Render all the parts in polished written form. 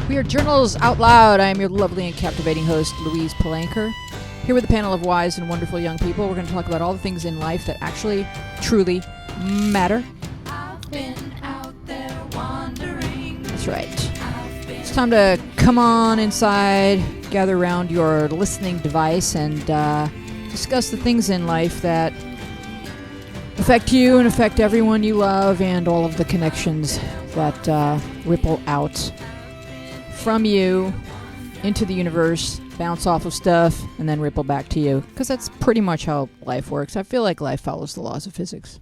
We are Journals Out Loud. I am your lovely and captivating host, Louise Palanker. Here with a panel of wise and wonderful young people, we're going to talk about all the things in life that actually, truly matter. I've been out there wandering. That's right. It's time to come on inside, gather around your listening device, and discuss the things in life that affect you and affect everyone you love, and all of the connections that ripple out from you into the universe, bounce off of stuff, and then ripple back to you. Because that's pretty much how life works. I feel like life follows the laws of physics.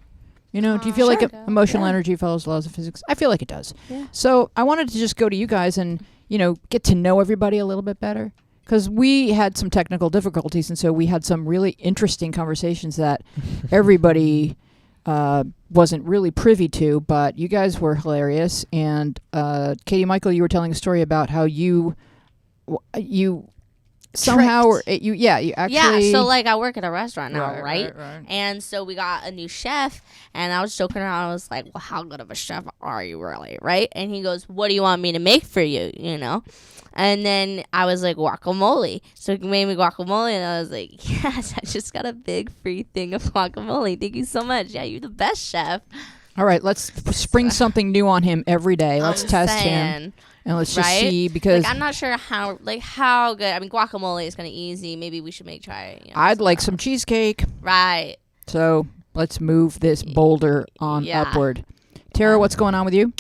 You know, do you feel like emotional energy follows the laws of physics? I feel like it does. Yeah. So I wanted to just go to you guys and, you know, get to know everybody a little bit better. Because we had some technical difficulties, and so we had some really interesting conversations that everybody wasn't really privy to, but you guys were hilarious. And KatieMichal, you were telling a story about how you somehow you actually so like I work at a restaurant now, right? And so we got a new chef, and I was joking around. I was like, well, how good of a chef are you really, right? And he goes, what do you want me to make for you, you know? And then I was like, guacamole. So he made me guacamole, and I was like, yes, I just got a big free thing of guacamole. Thank you so much. Yeah, you're the best chef. All right, let's spring something new on him every day. Let's test him. And let's just see, because like, I'm not sure how good. I mean, guacamole is kind of easy. Maybe we should try it. You know, I'd like some cheesecake. Right. So let's move this boulder on upward. Tara, what's going on with you?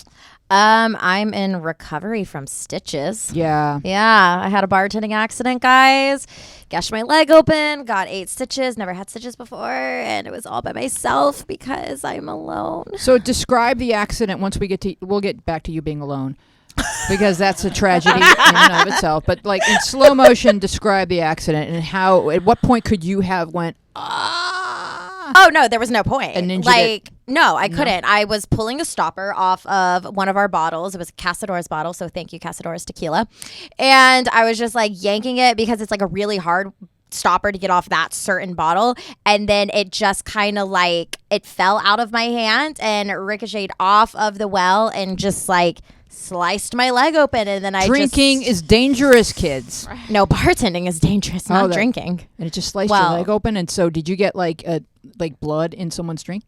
I'm in recovery from stitches. Yeah. Yeah. I had a bartending accident, guys. Gashed my leg open, got 8 stitches, never had stitches before, and it was all by myself because I'm alone. So describe the accident once we'll get back to you being alone. Because that's a tragedy in and of itself. But like in slow motion, describe the accident and how. At what point could you have went? Oh no, there was no point. And no, I couldn't. I was pulling a stopper off of one of our bottles. It was a Casadores bottle, so thank you, Casadores Tequila. And I was just like yanking it because it's like a really hard stopper to get off that certain bottle, and then it just kind of like it fell out of my hand and ricocheted off of the well and just like sliced my leg open. And then drinking is dangerous, kids. No, bartending is dangerous, not drinking. And it just sliced your leg open. And so did you get like blood in someone's drink?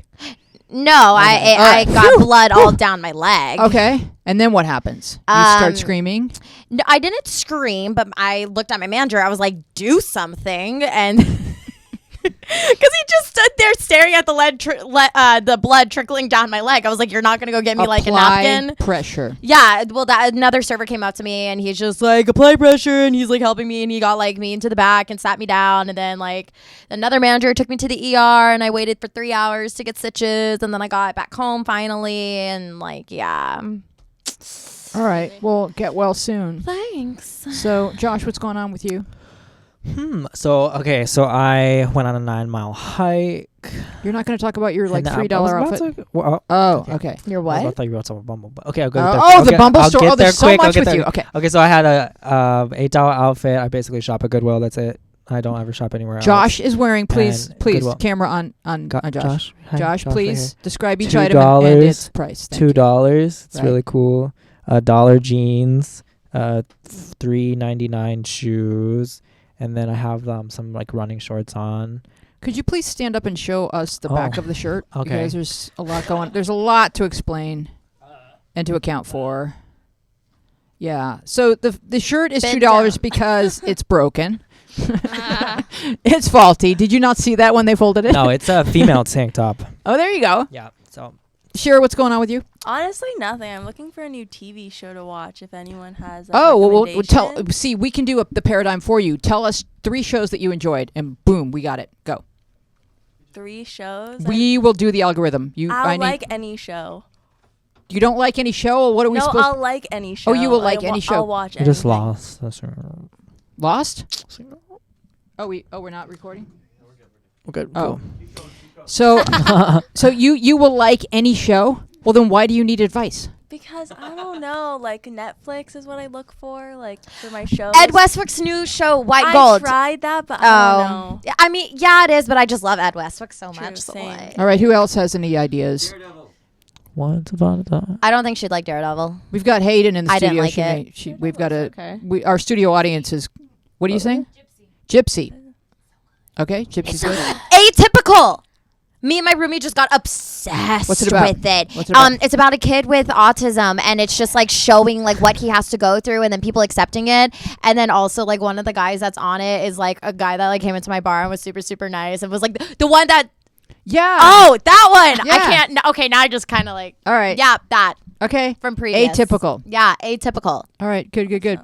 No, I got blood all down my leg. Okay. And then what happens? You start screaming? No, I didn't scream, but I looked at my manager. I was like, do something. And because he just stood there staring at the blood trickling down my leg. I was like, you're not going to go get me like a napkin? Pressure. Yeah. Well, another server came up to me, and he's just like, apply pressure. And he's like helping me, and he got like me into the back and sat me down. And then like another manager took me to the ER, and I waited for 3 hours to get stitches. And then I got back home finally. And like, yeah. All right. Well, get well soon. Thanks. So, Josh, what's going on with you? So I went on a 9-mile hike. You're not going to talk about your like $3 outfit? Okay. Your what? I thought you were about to talk about Bumble, but okay, I'll go. The Bumble store. There's so much with you. Okay, so I had a $8 outfit. I basically shop at Goodwill. That's it. I don't ever shop anywhere else. Josh is wearing, please, Goodwill. Camera on Josh. Hi, Josh, please right describe each item and its price. $2. It's really cool. $1 jeans. $3.99 shoes. And then I have some like running shorts on. Could you please stand up and show us the back of the shirt? Okay. Because there's a lot going. There's a lot to explain and to account for. Yeah. So the shirt is $2 because it's broken. It's faulty. Did you not see that when they folded it? No, it's a female tank top. Oh, there you go. Yeah. So. Shierra, what's going on with you? Honestly, nothing. I'm looking for a new TV show to watch. If anyone has, we'll tell. See, we can do the paradigm for you. Tell us 3 shows that you enjoyed, and boom, we got it. Go. 3 shows. We will do the algorithm. I'll like any show. You don't like any show? Or what are we supposed? No, I'll like any show. Oh, you will like any show. I'll watch. You just lost. Lost? We're not recording. We're good. Oh. So, so you will like any show? Well, then why do you need advice? Because I don't know, like Netflix is what I look for, like for my shows. Ed Westwick's new show, White Gold. I tried that, but I don't know. I mean, yeah, it is, but I just love Ed Westwick so much. Same. All right, who else has any ideas? Once upon a time. I don't think she'd like Daredevil. We've got Hayden in the I studio. didn't like We've got Okay. our studio audience is. What are you saying? Gypsy. Okay, Gypsy's good. Atypical. Me and my roomie just got obsessed What's it about? with it. What's it about? It's about a kid with autism, and it's just like showing like what he has to go through, and then people accepting it. And then also like one of the guys that's on it is like a guy that like came into my bar and was super super nice, and was like the one that. Yeah. Oh, that one. Yeah. I can't. No, okay, now I just kind of like. All right. Yeah, that Okay. from previous. Atypical. Yeah, atypical. All right. Good.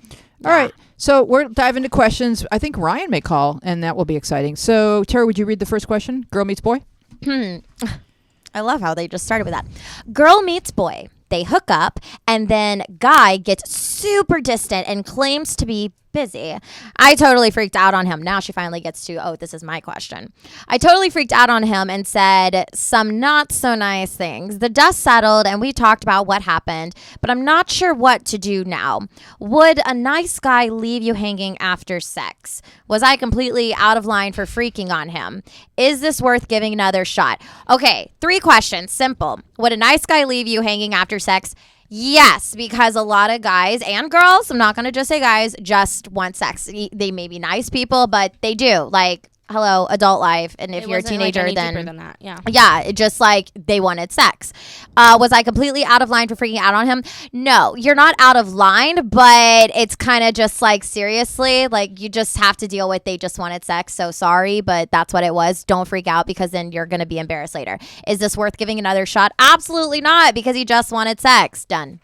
All right. So we're diving into questions. I think Ryan may call, and that will be exciting. So, Tara, would you read the first question? Girl meets boy? I love how they just started with that. Girl meets boy. They hook up, and then guy gets super distant and claims to be busy. I totally freaked out on him. Now she finally gets to, oh, this is my question. I totally freaked out on him and said some not so nice things. The dust settled and we talked about what happened, but I'm not sure what to do now. Would a nice guy leave you hanging after sex? Was I completely out of line for freaking on him? Is this worth giving another shot? Okay, 3 questions. Simple. Would a nice guy leave you hanging after sex? Yes, because a lot of guys and girls, I'm not going to just say guys, just want sex. They may be nice people, but they do. Like, hello, adult life. And if you're a teenager, like then... deeper than that. Yeah. Yeah, it just like they wanted sex. Was I completely out of line for freaking out on him? No, you're not out of line, but it's kind of just like, seriously, like you just have to deal with they just wanted sex. So sorry, but that's what it was. Don't freak out because then you're going to be embarrassed later. Is this worth giving another shot? Absolutely not, because he just wanted sex. Done.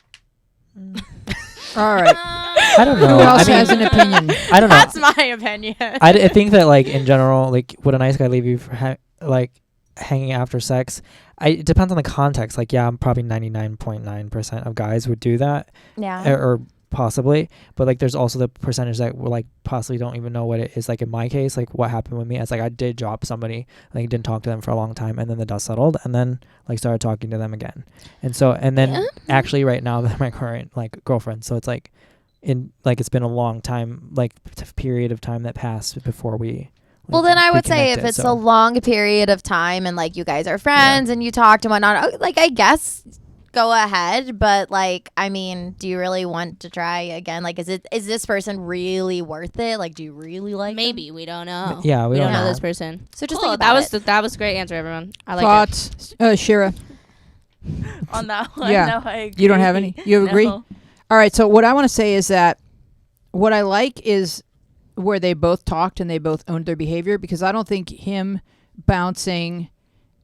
All right. I don't know. Who else I mean, has an opinion? I don't know. That's my opinion. I think that like in general, like would a nice guy leave you for like hanging after sex? It depends on the context. Like, yeah, I'm probably 99.9% of guys would do that. Yeah. Or possibly, but like there's also the percentage that will like possibly don't even know what it is. Like in my case, like what happened with me is like I did drop somebody, like didn't talk to them for a long time, and then the dust settled, and then like started talking to them again. And so and then actually right now they're my current like girlfriend. So it's like in like it's been a long time, like period of time that passed before we. Well, then I would say if it's a long period of time and like you guys are friends and you talked and whatnot, like I guess go ahead. But like, I mean, do you really want to try again? Like, is this person really worth it? Like, do you really like Maybe them? we don't know. Yeah, we don't don't know know this person. So just Cool. think about That was a great answer, everyone. I like Thoughts? Shierra, On that one, Yeah. no, I agree. you don't have any? You agree? No. All right. So what I want to say is that what I like is where they both talked and they both owned their behavior, because I don't think him bouncing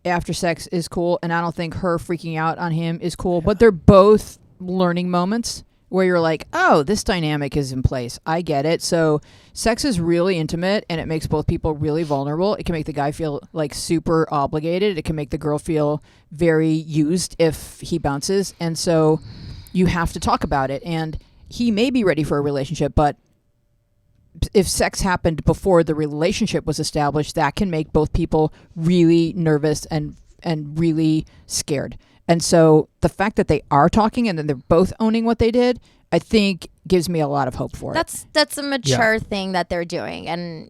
after sex is cool, and I don't think her freaking out on him is cool. But they're both learning moments where you're like, oh, this dynamic is in place. I get it. So sex is really intimate, and it makes both people really vulnerable. It can make the guy feel like super obligated. It can make the girl feel very used if he bounces. And so you have to talk about it. And he may be ready for a relationship, but if sex happened before the relationship was established, that can make both people really nervous and really scared. And so the fact that they are talking and then they're both owning what they did, I think gives me a lot of hope for it. That's a mature thing that they're doing, and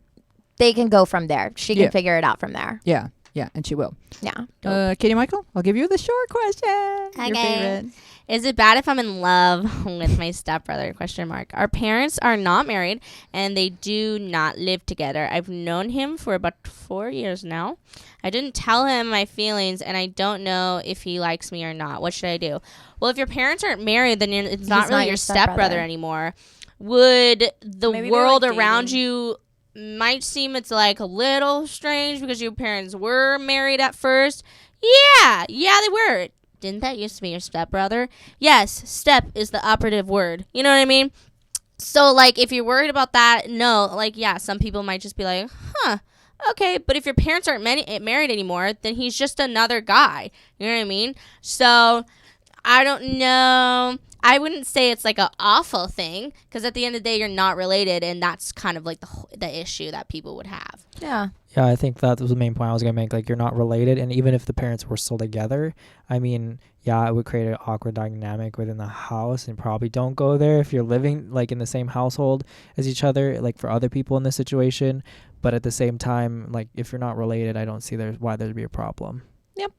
they can go from there. She can figure it out from there. Yeah, and she will. Yeah. KatieMichal, I'll give you the short question. Your favorite. Is it bad if I'm in love with my stepbrother? ? Our parents are not married and they do not live together. I've known him for about 4 years now. I didn't tell him my feelings and I don't know if he likes me or not. What should I do? Well, if your parents aren't married, then it's not really your stepbrother anymore. Would the Maybe world they're, like, around dating. you might seem it's like a little strange because your parents were married at first? Yeah, they were. Didn't that used to be your stepbrother? Yes, step is the operative word. You know what I mean? So, like, if you're worried about that, no. Like, yeah, some people might just be like, huh, okay. But if your parents aren't married anymore, then he's just another guy. You know what I mean? So, I don't know. I wouldn't say it's like an awful thing because at the end of the day, you're not related. And that's kind of like the issue that people would have. Yeah. Yeah, I think that was the main point I was going to make. Like, you're not related. And even if the parents were still together, I mean, yeah, it would create an awkward dynamic within the house. And probably don't go there if you're living, like, in the same household as each other, like, for other people in this situation. But at the same time, like, if you're not related, I don't see why there'd be a problem. Yep.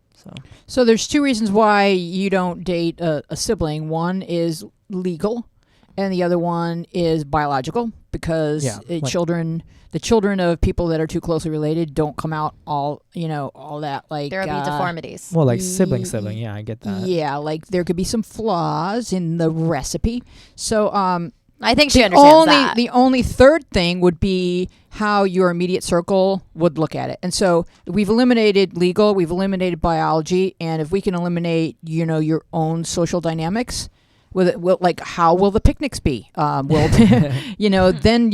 So there's two reasons why you don't date a sibling. One is legal, and the other one is biological, because the children of people that are too closely related don't come out all that, like There will be deformities. Well, like sibling. Yeah, I get that. Yeah, like there could be some flaws in the recipe. So I think she understands that. The only third thing would be how your immediate circle would look at it. And so we've eliminated legal, we've eliminated biology, and if we can eliminate, your own social dynamics, with it, like how will the picnics be? Will then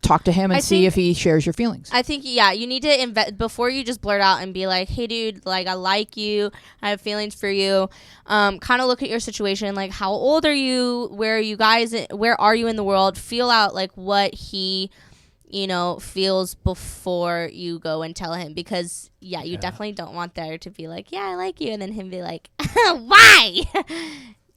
talk to him and see if he shares your feelings. I think you need to before you just blurt out and be like, hey dude, like I like you, I have feelings for you. Kind of look at your situation, like how old are you, where are you in the world, feel out like what he feels before you go and tell him, because you definitely don't want there to be like, I like you, and then him be like, why?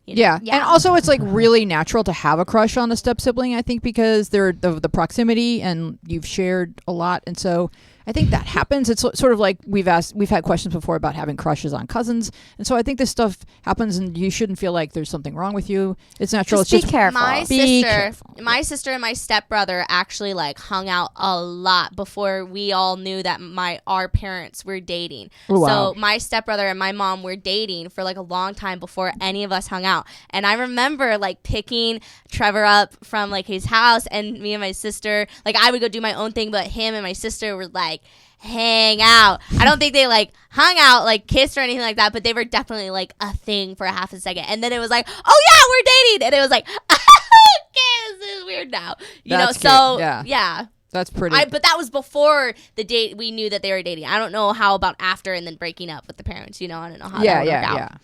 Yeah, and also it's like really natural to have a crush on a step sibling, I think, because they're the proximity and you've shared a lot, and so I think that happens. It's sort of like we've had questions before about having crushes on cousins, and so I think this stuff happens, and you shouldn't feel like there's something wrong with you. It's natural. Just be careful. My sister and my stepbrother actually like hung out a lot before we all knew that our parents were dating. Oh, wow. So my stepbrother and my mom were dating for like a long time before any of us hung out. And I remember like picking Trevor up from like his house, and me and my sister, like I would go do my own thing, but him and my sister were like hang out. I don't think they like hung out, like kissed or anything like that, but they were definitely like a thing for a half a second, and then it was like, oh yeah, we're dating, and it was like, okay, this is weird now, yeah. That's pretty. But that was before the date. We knew that they were dating. I don't know how about after and then breaking up with the parents. I don't know how that worked out. Yeah.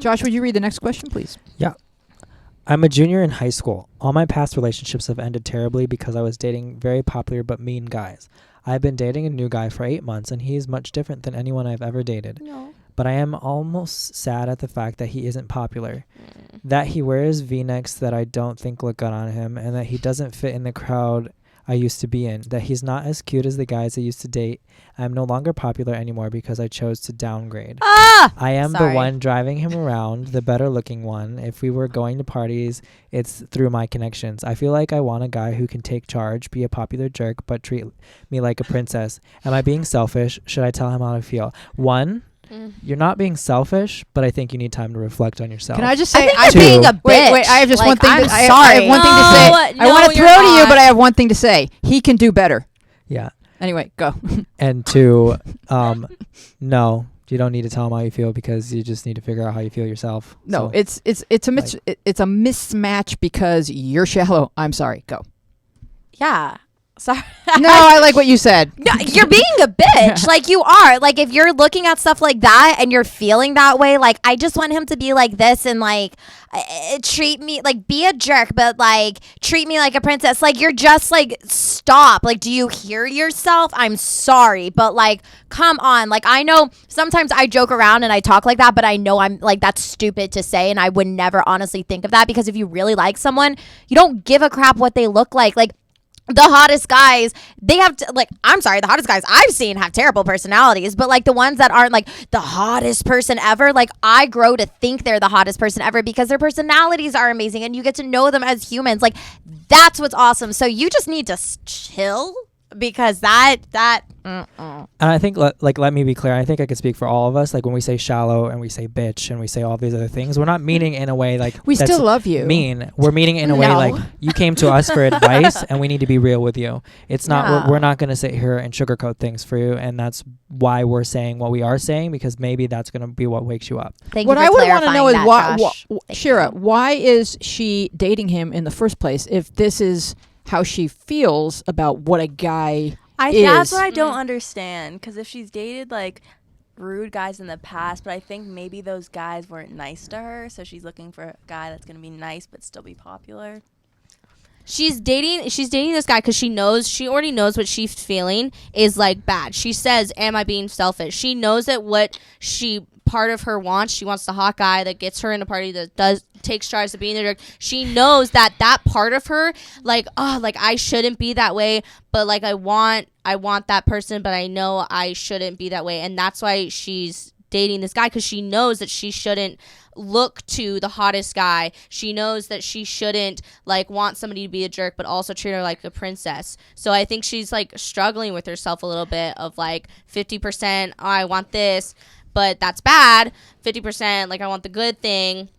Josh, would you read the next question, please? Yeah. I'm a junior in high school. All my past relationships have ended terribly because I was dating very popular but mean guys. I've been dating a new guy for 8 months, and he is much different than anyone I've ever dated. No. But I am almost sad at the fact that he isn't popular, that he wears V-necks that I don't think look good on him, and that he doesn't fit in the crowd I used to be in, that he's not as cute as the guys I used to date. I'm no longer popular anymore because I chose to downgrade. I am the one driving him around, the better looking one. If we were going to parties, it's through my connections. I feel like I want a guy who can take charge, be a popular jerk, but treat me like a princess. Am I being selfish? Should I tell him how I feel? One, you're not being selfish, but I think you need time to reflect on yourself. Can I just say, I think you're being a bitch. Wait, I have just like, one thing. I'm I sorry. have one thing to say. I want to throw to you, but I have one thing to say. He can do better. Yeah. Anyway, go. And two, no, you don't need to tell him how you feel, because you just need to figure out how you feel yourself. No, so, it's a mismatch because you're shallow. I'm sorry. Go. Yeah. Sorry. No, I like what you said. No, you're being a bitch. Like you are. Like if you're looking at stuff like that and you're feeling that way, like I just want him to be like this and like treat me like, be a jerk, but like treat me like a princess. Like you're just like, stop. Like, do you hear yourself? I'm sorry, but like, come on. Like I know sometimes I joke around and I talk like that, but I know I'm like, that's stupid to say, and I would never honestly think of that, because if you really like someone, you don't give a crap what they look like. Like the hottest guys, they have the hottest guys I've seen have terrible personalities, but like the ones that aren't like the hottest person ever, like I grow to think they're the hottest person ever because their personalities are amazing and you get to know them as humans. Like that's what's awesome. So you just need to chill, because and I think let me be clear, I think I could speak for all of us. Like when we say shallow and we say bitch and we say all these other things, we're not meaning in a way like we still love you mean. We're meaning in a way like you came to us for advice and we need to be real with you. It's not we're not going to sit here and sugarcoat things for you, and that's why we're saying what we are saying, because maybe that's going to be what wakes you up. What I would want to know is why Shierra, why is she dating him in the first place if this is how she feels about what a guy is? That's what I don't understand, because if she's dated like rude guys in the past, but I think maybe those guys weren't nice to her, so she's looking for a guy that's going to be nice but still be popular. She's dating this guy because she already knows what she's feeling is like bad. She says, am I being selfish? She knows that what she part of her wants. She wants the hot guy that gets her in a party, that takes strides to being the jerk. She knows that part of her, like, oh, like I shouldn't be that way, but like I want that person, but I know I shouldn't be that way, and that's why she's dating this guy, because she knows that she shouldn't look to the hottest guy. She knows that she shouldn't like want somebody to be a jerk but also treat her like a princess. So I think she's like struggling with herself a little bit of like 50% I want this but that's bad, 50% like I want the good thing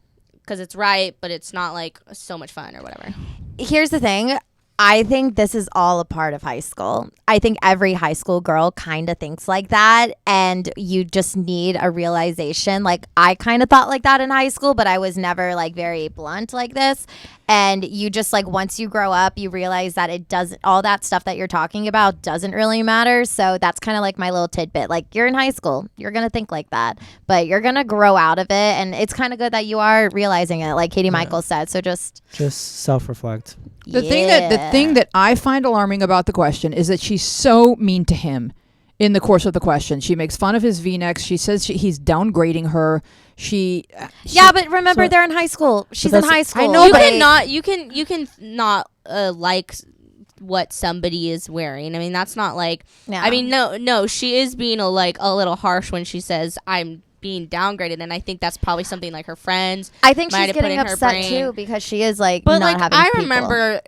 because it's right but it's not like so much fun or whatever. Here's the thing. I think this is all a part of high school. I think every high school girl kind of thinks like that, and you just need a realization. Like, I kind of thought like that in high school, but I was never like very blunt like this. And you just like, once you grow up, you realize that it doesn't, all that stuff that you're talking about doesn't really matter. So that's kind of like my little tidbit. Like, you're in high school, you're going to think like that, but you're going to grow out of it. And it's kind of good that you are realizing it, like KatieMichal said. So just self-reflect. The thing that I find alarming about the question is that she's so mean to him in the course of the question. She makes fun of his V-necks. She says he's downgrading her. But remember, they're in high school. She's in high school. I know, you can not like what somebody is wearing. I mean, that's not like. Yeah. I mean, no, she is being a little harsh when she says I'm being downgraded, and I think that's probably something like her friends. I think she's getting upset too because she is like, but not like having people. Remember,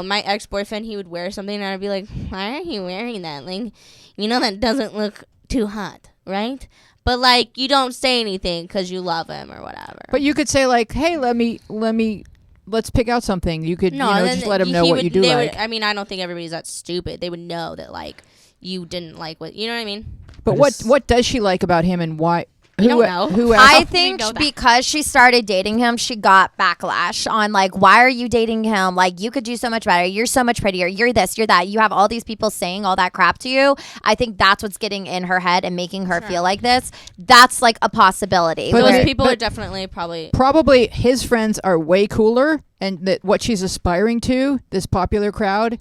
my ex-boyfriend, he would wear something, and I'd be like, why are you wearing that? Like, that doesn't look too hot, right? But like, you don't say anything because you love him or whatever. But you could say like, hey, let's pick out something. You could, just let him know what you do like. I mean, I don't think everybody's that stupid. They would know that like you didn't like what, you know what I mean? But what does she like about him, and why? I don't know. Who else? I think because she started dating him, she got backlash on like, why are you dating him? Like, you could do so much better. You're so much prettier. You're this, you're that. You have all these people saying all that crap to you. I think that's what's getting in her head and making her feel like this. That's like a possibility. But those people are definitely probably his friends are way cooler, and that what she's aspiring to, this popular crowd.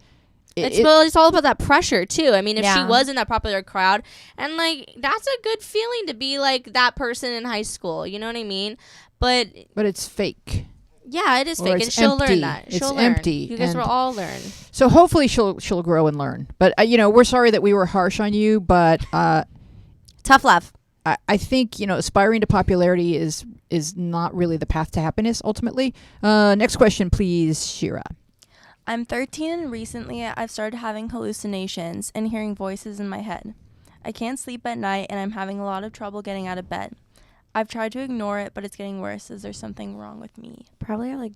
It's all about that pressure too. I mean, if she was in that popular crowd, and like that's a good feeling to be like that person in high school. You know what I mean? But it's fake. Yeah, it is fake, and she'll learn that. It's empty. You guys will all learn. So hopefully she'll grow and learn. But we're sorry that we were harsh on you. But tough love. I think aspiring to popularity is not really the path to happiness ultimately. Next question, please, Shierra. I'm 13 and recently I've started having hallucinations and hearing voices in my head. I can't sleep at night and I'm having a lot of trouble getting out of bed. I've tried to ignore it, but it's getting worse. Is there something wrong with me? Probably like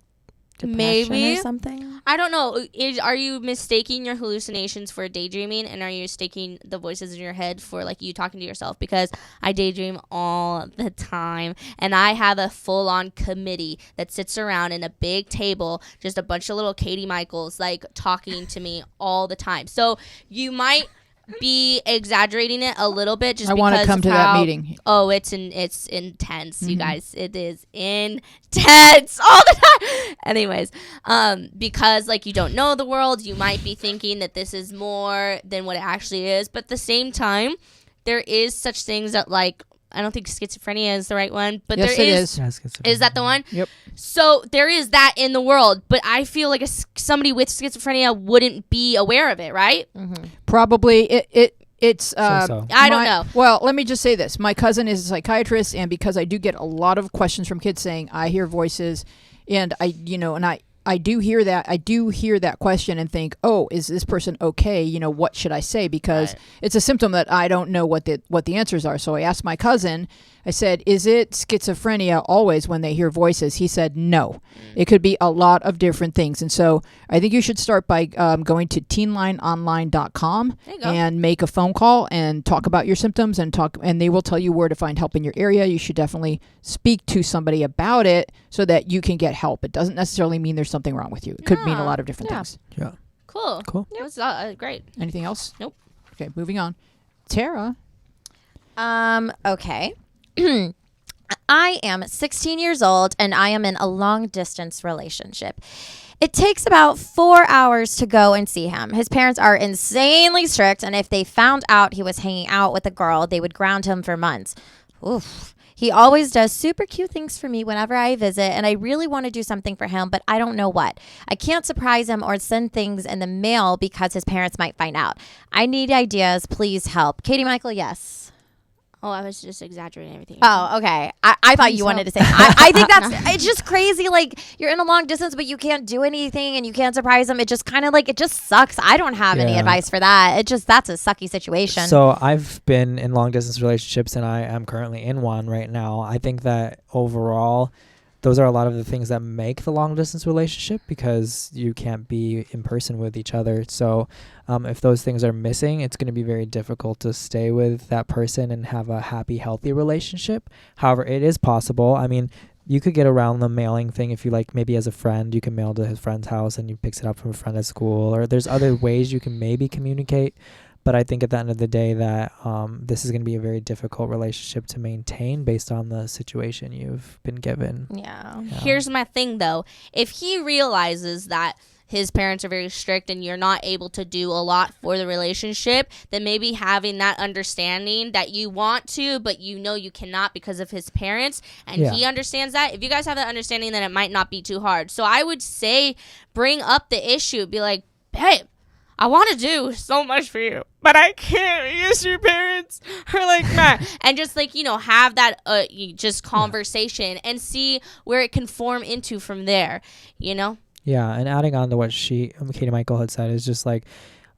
depression or something. I don't know. Are you mistaking your hallucinations for daydreaming, and are you mistaking the voices in your head for like you talking to yourself? Because I daydream all the time, and I have a full-on committee that sits around in a big table, just a bunch of little KatieMichals like talking to me all the time. So you might be exaggerating it a little bit just because I want to come to that meeting. Oh, it's intense, you guys. It is intense all the time. Anyways, because like you don't know the world, you might be thinking that this is more than what it actually is. But at the same time, there is such things that like, I don't think schizophrenia is the right one, but yes, there is. Is that the one? Yep. So there is that in the world, but I feel like somebody with schizophrenia wouldn't be aware of it, right? Mm-hmm. Probably. It's. I don't know. Well, let me just say this: my cousin is a psychiatrist, and because I do get a lot of questions from kids saying I hear voices, and I do hear that. I do hear that question and think, oh, is this person okay? What should I say? Because it's a symptom that I don't know what the answers are. So I asked my cousin, I said, is it schizophrenia always when they hear voices? He said, no. It could be a lot of different things. And so I think you should start by going to teenlineonline.com and make a phone call and talk about your symptoms and they will tell you where to find help in your area. You should definitely speak to somebody about it so that you can get help. It doesn't necessarily mean there's something wrong with you. It could mean a lot of different things. Yeah. Cool. Yep. That's great. Anything else? Nope. Okay, moving on. Tara. Okay. I am 16 years old and I am in a long distance relationship. It takes about 4 hours to go and see him. His parents are insanely strict, and if they found out he was hanging out with a girl, they would ground him for months. Oof. He always does super cute things for me whenever I visit, and I really want to do something for him, but I don't know what. I can't surprise him or send things in the mail because his parents might find out. I need ideas. Please help. KatieMichal, yes. Oh, I was just exaggerating everything. Oh, okay. I thought you wanted to say I think that's it's just crazy. Like, you're in a long distance, but you can't do anything and you can't surprise them. It just kind of like, it just sucks. I don't have any advice for that. That's a sucky situation. So I've been in long distance relationships and I am currently in one right now. I think that overall, those are a lot of the things that make the long distance relationship because you can't be in person with each other. So if those things are missing, it's going to be very difficult to stay with that person and have a happy, healthy relationship. However, it is possible. I mean, you could get around the mailing thing if you like, maybe as a friend, you can mail to his friend's house and you picks it up from a friend at school, or there's other ways you can maybe communicate. But I think at the end of the day that this is going to be a very difficult relationship to maintain based on the situation you've been given. Yeah. Here's my thing, though. If he realizes that his parents are very strict and you're not able to do a lot for the relationship, then maybe having that understanding that you want to, but you know you cannot because of his parents, and he understands that. If you guys have that understanding, then it might not be too hard. So I would say bring up the issue. Be like, hey, I want to do so much for you, but I can't because your parents are like that. And just like, have that just conversation and see where it can form into from there, Yeah, and adding on to what KatieMichal had said is just like,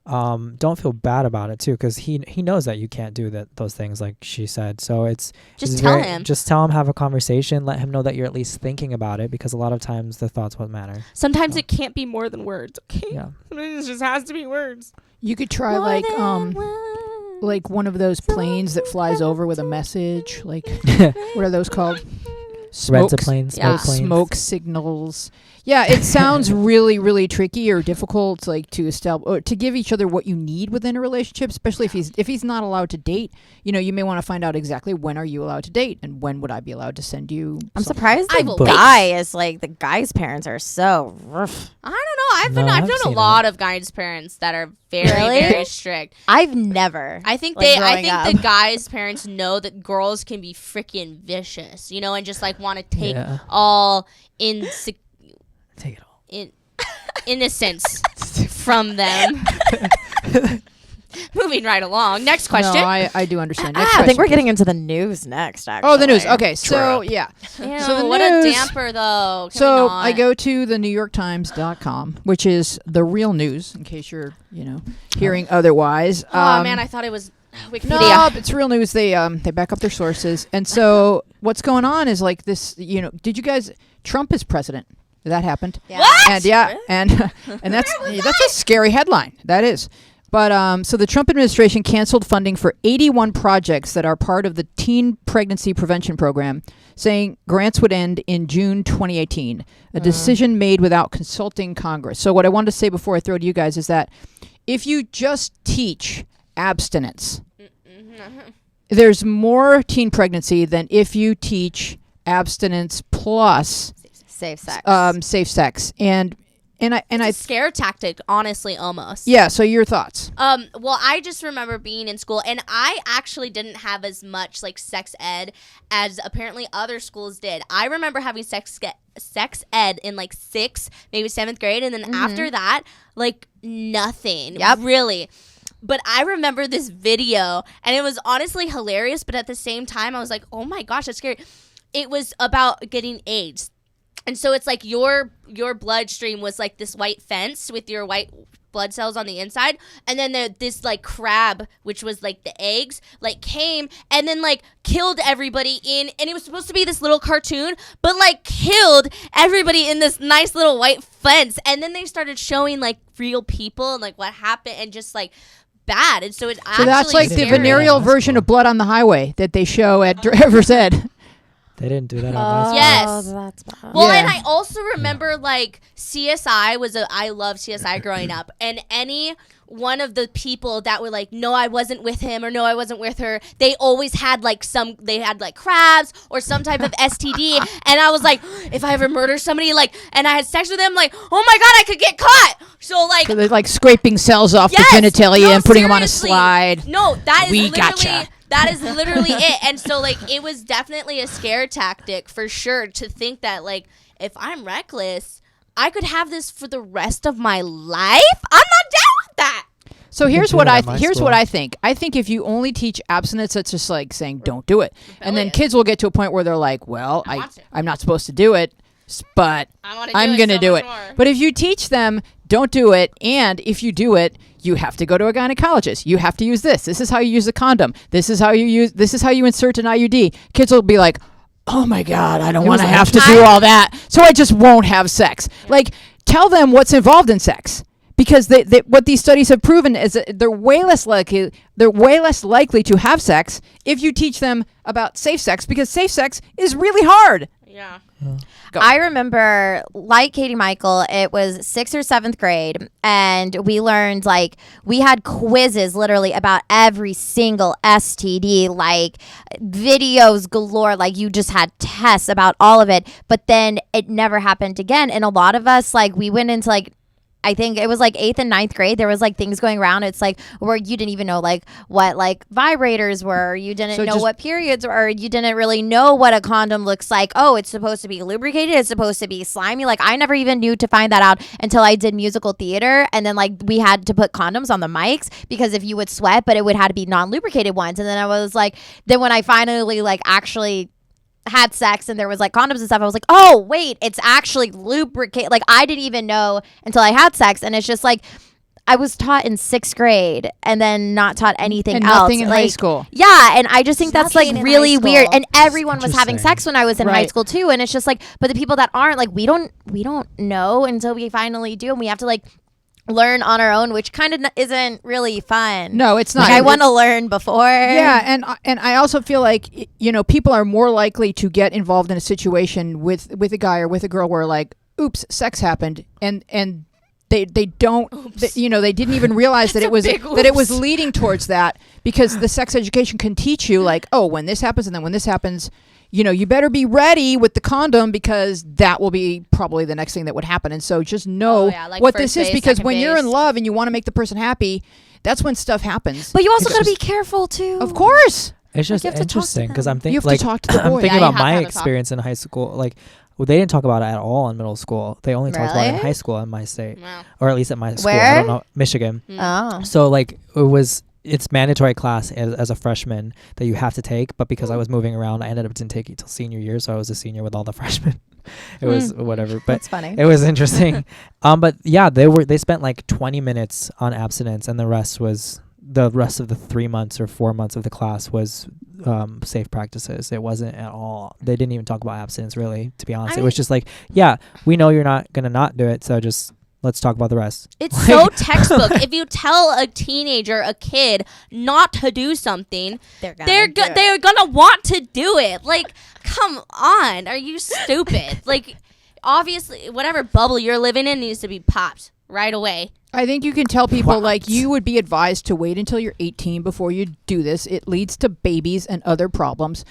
don't feel bad about it too, because he knows that you can't do those things like she said. So it's tell him. Just tell him, have a conversation, let him know that you're at least thinking about it, because a lot of times the thoughts won't matter. Sometimes it can't be more than words. Okay, yeah, it just has to be words. You could try like one of those planes that flies over with a message. Like what are those called? Smoke signals. Yeah, it sounds really, really tricky or difficult, like to establish or to give each other what you need within a relationship, especially if he's not allowed to date. You may want to find out exactly when are you allowed to date and when would I be allowed to send you. I'm surprised the guy's parents are so rough. I don't know. I've known a lot of guys' parents that are very, very strict. I've never. I think the guys' parents know that girls can be freaking vicious, and just like want to take all take it all in innocence from them. Moving right along. Next question. No, I do understand. Next I think we're getting into the news next, actually. Oh, the news. Okay, so yeah. Ew, so what a damper, though. I go to the NewYorkTimes.com, which is the real news, in case you're, hearing otherwise. Oh, man, I thought it was Wikipedia. No, it's real news. They back up their sources. And so what's going on is like this, did you guys, Trump is president. That happened. Yeah. What? And and that's a scary headline. That is. But so the Trump administration canceled funding for 81 projects that are part of the Teen Pregnancy Prevention Program, saying grants would end in June 2018, a decision made without consulting Congress. So what I wanted to say before I throw it to you guys is that if you just teach abstinence, there's more teen pregnancy than if you teach abstinence plus safe sex. Safe sex. And it's a scare tactic, honestly, almost. Yeah, so your thoughts? Well, I just remember being in school, and I actually didn't have as much, like, sex ed as apparently other schools did. I remember having sex ed in, like, 6th, maybe 7th grade, and then after that, like, nothing. Yep. Really. But I remember this video, and it was honestly hilarious, but at the same time, I was like, oh my gosh, that's scary. It was about getting AIDS. And so it's like your bloodstream was like this white fence with your white blood cells on the inside. And then this like crab, which was like the eggs, like came and then like killed everybody and it was supposed to be this little cartoon, but like killed everybody in this nice little white fence. And then they started showing like real people and like what happened and just like bad. And so it's actually that's like scary. the venereal version of Blood on the Highway that they show at Driver's Ed. They didn't do that on Yes. That's bad. Well, and I also remember like CSI I loved CSI growing up, and any one of the people that were like, no, I wasn't with him or no, I wasn't with her, they always had like they had like crabs or some type of STD, and I was like, if I ever murder somebody like, and I had sex with them, like, oh my god, I could get caught. So they're like scraping cells off the genitalia and putting them on a slide. No, that is we literally. gotcha. That is literally it. And so, like, it was definitely a scare tactic for sure to think that, like, if I'm reckless, I could have this for the rest of my life. I'm not down with that. So here's what I think. I think if you only teach abstinence, it's just like saying don't do it, and then kids will get to a point where they're like, well, I'm not supposed to do it, but I'm going to do it. But if you teach them don't do it, and if you do it, you have to go to a gynecologist. You have to use this. This is how you use a condom. This is how you insert an IUD. Kids will be like, oh my God, I don't want to have to do all that, so I just won't have sex. Yeah. Like, tell them what's involved in sex. Because they, what these studies have proven is that they're way less likely to have sex if you teach them about safe sex, because safe sex is really hard. Yeah. I remember, like KatieMichal, it was 6th or 7th grade, and we learned, like, we had quizzes literally about every single STD, like videos galore, like you just had tests about all of it, but then it never happened again. And a lot of us, like, we went into, like, I think it was like 8th and 9th grade. There was like things going around. It's like where you didn't even know like what like vibrators were. You didn't know what periods were. You didn't really know what a condom looks like. Oh, it's supposed to be lubricated. It's supposed to be slimy. Like I never even knew to find that out until I did musical theater. And then like we had to put condoms on the mics because if you would sweat, but it would have to be non-lubricated ones. And then I was like, then when I finally like actually had sex and there was like condoms and stuff, I was like, oh wait, it's actually lubricate. Like I didn't even know until I had sex. And it's just like I was taught in 6th grade and then not taught anything and else. Nothing in like, high school. Yeah, and I just think that's like really weird. And everyone was having sex when I was in high school too. And it's just like, but the people that aren't, like we don't know until we finally do, and we have to like learn on our own, which kind of isn't really fun. No, it's not. Like, I want to learn before. Yeah, and I also feel like, you know, people are more likely to get involved in a situation with a guy or with a girl where like, oops, sex happened, and they don't, you know, they didn't even realize that it was leading towards that, because the sex education can teach you like, oh, when this happens and then when this happens, you know, you better be ready with the condom because that will be probably the next thing that would happen. And so just know like what this is, because when you're in love and you want to make the person happy, that's when stuff happens. But you also got to be careful too. Of course. It's just interesting because I'm thinking, like, I'm thinking about my experience in high school. Like, well, they didn't talk about it at all in middle school. They only talked about it in high school in my state, or at least at my school. Where? I don't know, Michigan. Oh. So like it's mandatory class as a freshman that you have to take, but because I was moving around, I ended up didn't take it till senior year, so I was a senior with all the freshmen. It was whatever, but that's funny. It was interesting. But yeah, they spent like 20 minutes on abstinence, and the rest of the 3 months or 4 months of the class was safe practices. It wasn't at all. They didn't even talk about abstinence, really, to be honest. It was just like, yeah, we know you're not gonna not do it, so just let's talk about the rest. It's so textbook. If you tell a teenager, a kid, not to do something, they're gonna want to do it. Like, come on, are you stupid? Like, obviously, whatever bubble you're living in needs to be popped right away. I think you can tell people, like, you would be advised to wait until you're 18 before you do this. It leads to babies and other problems.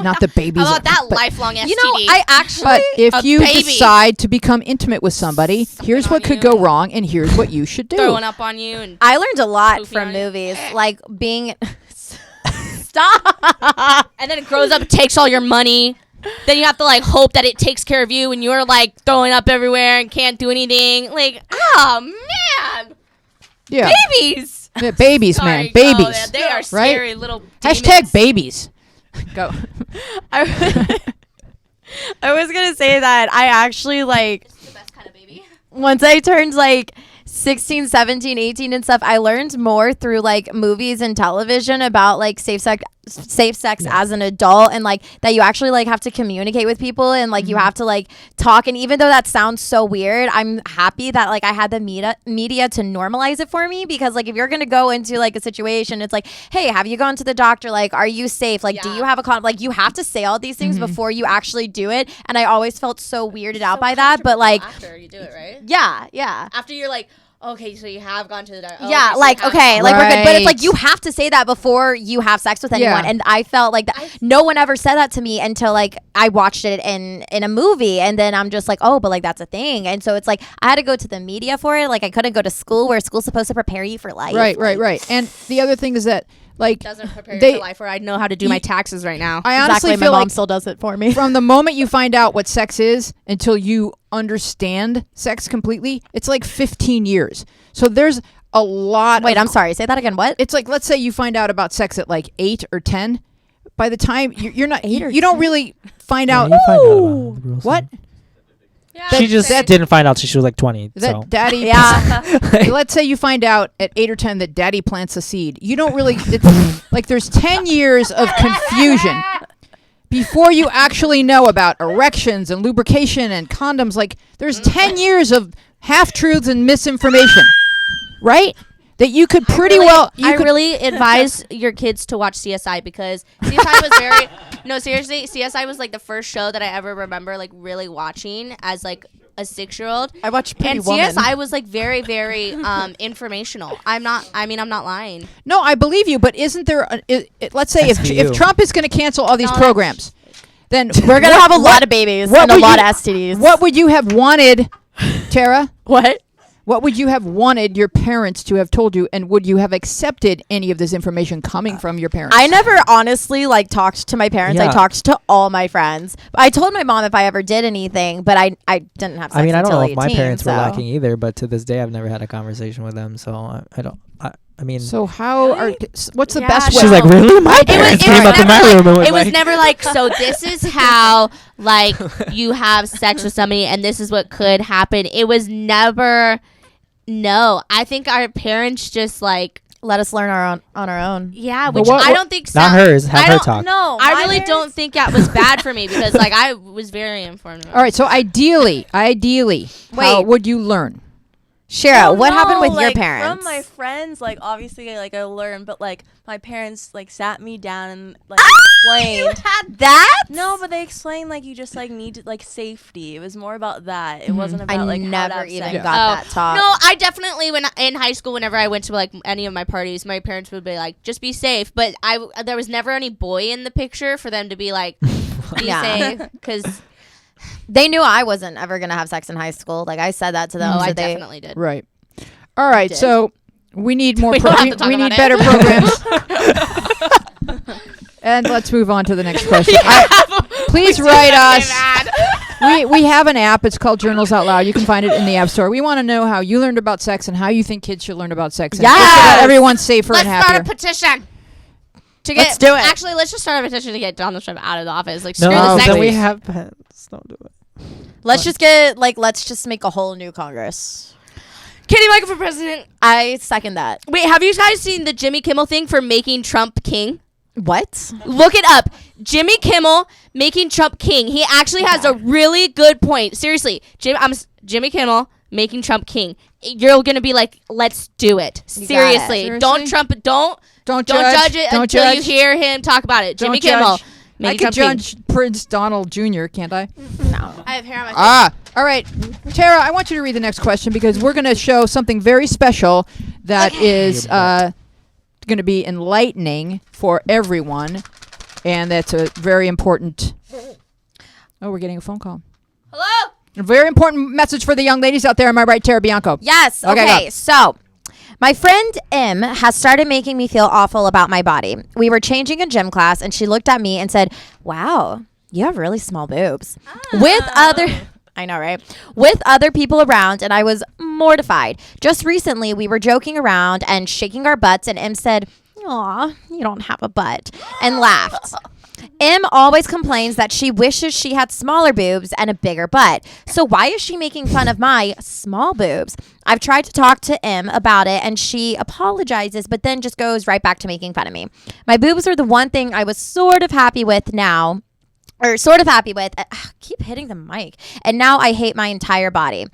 Not the babies. How about that lifelong STD? You know, I actually... But if you decide to become intimate with somebody, here's what could go wrong, and here's what you should do. Throwing up on you. And I learned a lot from movies. Like, being... Stop! And then it grows up, it takes all your money. Then you have to, like, hope that it takes care of you, and you're, like, throwing up everywhere and can't do anything. Like, oh, man! Yeah. Babies! Yeah, babies, man. Babies. They are scary little demons. # babies. Go. I was gonna say that I actually like the best kind of baby. Once I turned like 16, 17, 18 and stuff, I learned more through like movies and television about like safe sex as an adult, and like that you actually like have to communicate with people, and like you have to like talk. And even though that sounds so weird, I'm happy that like I had the media to normalize it for me, because like if you're gonna go into like a situation, it's like, hey, have you gone to the doctor? Like, are you safe? Like, do you have a condom? Like, you have to say all these things before you actually do it. And I always felt so weirded out by that, but like after you do it, right? Yeah. After you're like, Okay, so you have gone to the doctor. Yeah, so like, you have- okay, like we're good. But it's like Right. you have to say that before you have sex with anyone. Yeah. And I felt like that. No one ever said that to me until like I watched it in a movie. And then I'm just like, oh, but like that's a thing. And so it's like I had to go to the media for it. Like I couldn't go to school where school's supposed to prepare you for life. Right. And the other thing is that, like, Doesn't prepare They- you for life, or I know how to do my taxes right now. I honestly Exactly. My feel mom like still does it for me. from the moment you find out what sex is until you understand sex completely, it's like 15 years. So there's a lot. Wait, of, I'm sorry. Say that again. What? It's like, let's say you find out about sex at like 8 or 10. By the time you're not, 8 or you don't 10? really find Yeah, out. you find out about the girls What? thing. Yeah, She just didn't find out till she was like 20. That So daddy. Yeah. Let's say you find out at 8 or 10 that daddy plants a seed. You don't really, it's like there's 10 years of confusion before you actually know about erections and lubrication and condoms. Like there's 10 years of half-truths and misinformation, right? That you could pretty well. I really advise your kids to watch CSI because CSI was very no, seriously, CSI was like the first show that I ever remember like really watching as like a 6-year-old. I watched Pretty And Woman. CSI was like very, very informational. I'm not lying. No, I believe you, but isn't there? Let's say if SVU. Trump is going to cancel all these No, programs, then We're gonna have a lot of babies and a would lot you- of STDs. What would you have wanted, Tara? What? What would you have wanted your parents to have told you, and would you have accepted any of this information coming from your parents? I never honestly like talked to my parents. I Yeah. talked to all my friends. I told my mom if I ever did anything, but I didn't have sex I mean, I don't until know if my 18, parents were so. lacking either, but to this day, I've never had a conversation with them. So I don't. I mean, So how are? What's the Yeah, best way? she's like, really? My It was- parents it was came up in my never room and was It was like, never like, so this is how like you have sex with somebody and this is what could happen. It was never. No, I think our parents just like. Let us learn on our own. Yeah, But which what- I don't think. not hers. Have I her don't- talk. No, I really don't think that was bad for me because like I was very informed. All right. So ideally, how Wait. would you learn? Shierra, what happened with your like, parents? From my friends, like obviously, like I learned, but like my parents like sat me down and like you explained. had that? No, but they explained like you just like need like safety. It was more about that. It wasn't I about like how to never have even sex. got that talk. No, I definitely when in high school, whenever I went to like any of my parties, my parents would be like, "Just be safe." But there was never any boy in the picture for them to be like, "Be Yeah. safe," because They knew I wasn't ever gonna have sex in high school. Like I said that to them. oh, so I they, definitely did. Right. All right. Did. So we need more. We don't have to talk we need about better it. programs. And let's move on to the next question. Please write us. We have an app. It's called Journals Out Loud. You can find it in the App Store. We want to know how you learned about sex and how you think kids should learn about sex. And just so that Yes! everyone's safer Let's and start happier. a petition. To Let's do it. Actually, let's just start a petition to get Donald Trump out of the office. Like, screw No, the sex. then we please. have pets. Don't do it. let's just get like let's just make a whole new Congress. KatieMichal for president. I second that. Wait, have you guys seen the Jimmy Kimmel thing for making Trump king? What? Look it up. Jimmy Kimmel making Trump king. He actually has a really good point. Seriously, Jimmy Kimmel making Trump king. You're gonna be like, let's do it. You got it. Seriously, don't Seriously? don't judge it Don't until you judge. hear him talk about it. Jimmy Don't Kimmel judge. I making could Trump king. judge Prince Donald Jr., can't I? No. I have hair on my face. All right. Tara, I want you to read the next question because we're going to show something very special that is going to be enlightening for everyone. And that's a very important... Oh, we're getting a phone call. Hello. A very important message for the young ladies out there. Am I right, Tara Bianco? Yes. Okay, Okay. So, my friend M has started making me feel awful about my body. We were changing a gym class, and she looked at me and said, "Wow, you have really small boobs." With other. I know, right? With other people around, and I was mortified. Just recently, we were joking around and shaking our butts, and M said, "Aw, you don't have a butt," and laughed. M always complains that she wishes she had smaller boobs and a bigger butt. So why is she making fun of my small boobs? I've tried to talk to M about it and she apologizes, but then just goes right back to making fun of me. My boobs are the one thing I was sort of happy with now. Or sort of happy with. Keep hitting the mic. And now I hate my entire body.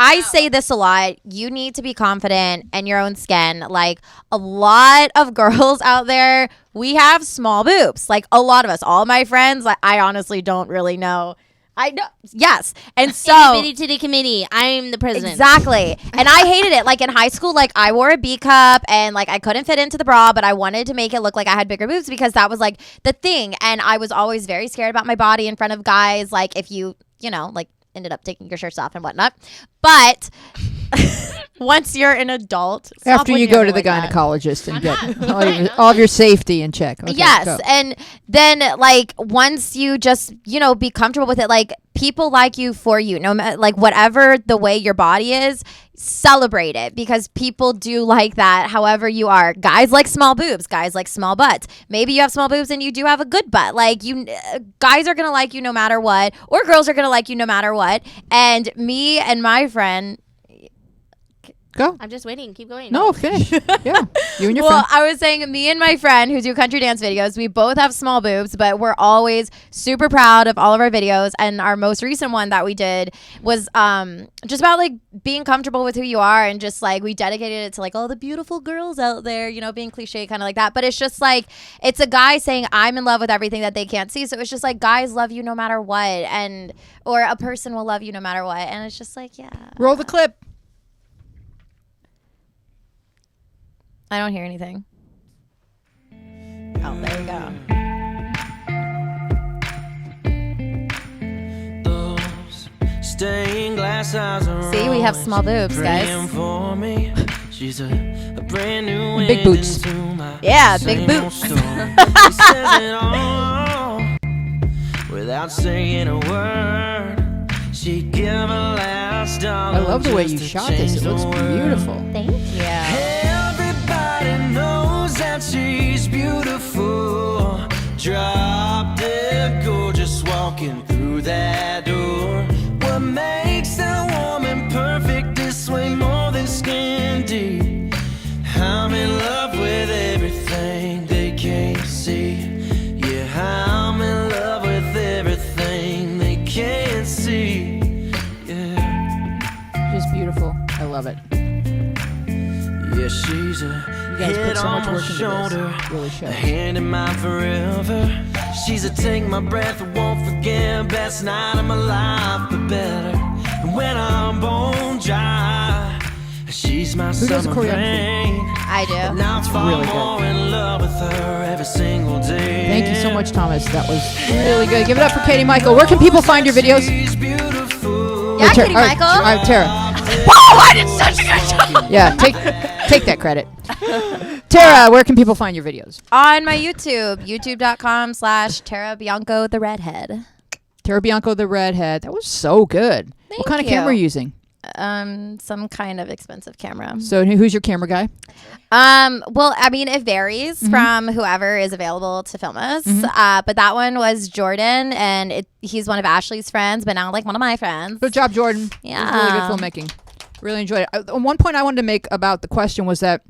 I say this a lot. You need to be confident in your own skin. Like a lot of girls out there, we have small boobs. Like a lot of us, all my friends, like I honestly don't really know I know. Yes. And so Itty bitty titty committee. I'm the president. Exactly. And I hated it. Like in high school, like I wore a B cup and like I couldn't fit into the bra, but I wanted to make it look like I had bigger boobs because that was like the thing. And I was always very scared about my body in front of guys. Like if you know, like ended up taking your shirts off and whatnot. But once you're an adult, after you go to the gynecologist and get all of your safety in check. Okay, yes. go. And then like once you just, be comfortable with it, like people like you for you, no matter like whatever the way your body is, celebrate it because people do like that. However you are, guys like small boobs, guys like small butts. Maybe you have small boobs and you do have a good butt. Like guys are going to like you no matter what, or girls are going to like you no matter what. And me and my friend, go. I'm just waiting. Keep going. No, finish. Yeah. You and your well, friend. I was saying me and my friend who do country dance videos, we both have small boobs, but we're always super proud of all of our videos. And our most recent one that we did was just about like being comfortable with who you are, and just like we dedicated it to like all the beautiful girls out there, being cliche kind of like that. But it's just like it's a guy saying I'm in love with everything that they can't see. So it's just like guys love you no matter what, or a person will love you no matter what. And it's just like, yeah. Roll the clip. I don't hear anything. Oh, there you go. Those stained glass eyes are See, we have small boobs, guys. for me. She's a brand new Big boots. Yeah, big boots. She says it all without saying a word. She'd give a last dollar. I love the way you just to shot this. It change looks the world. beautiful. Thank you. Everybody knows that she's beautiful. Drop dead gorgeous walking through that door. What makes that woman perfect this way more than skin deep? I'm in love with everything they can't see. Yeah, I'm in love with everything they can't see. Yeah. Just beautiful. I love it. Yeah, she's a You guys head put so much on work my into shoulder, this. Really shows. a hand in mine forever. She's a take my breath, I won't forget. Best night of my life, but better. And when I'm bone dry, she's my Who does the summer choreography? rain. I do. And now it's far Really good. more in love with her every single day. Thank you so much, Thomas. That was really good. Give it up for KatieMichal. Where can people find your videos? She's beautiful. Yeah, Tara- KatieMichal. All right, Tara. Whoa, I did such a good job. Yeah, take that credit. Tara, where can people find your videos? On my YouTube, youtube.com/Tara Bianco the Redhead. Tara Bianco, the redhead. That was so good. Thank What kind of you. camera are you using? Some kind of expensive camera. So who's your camera guy? Well, I mean, it varies Mm-hmm. from whoever is available to film us. But that one was Jordan, and he's one of Ashley's friends, but now like one of my friends. Good job, Jordan. Yeah. It was really good filmmaking. Really enjoyed it. One point I wanted to make about the question was that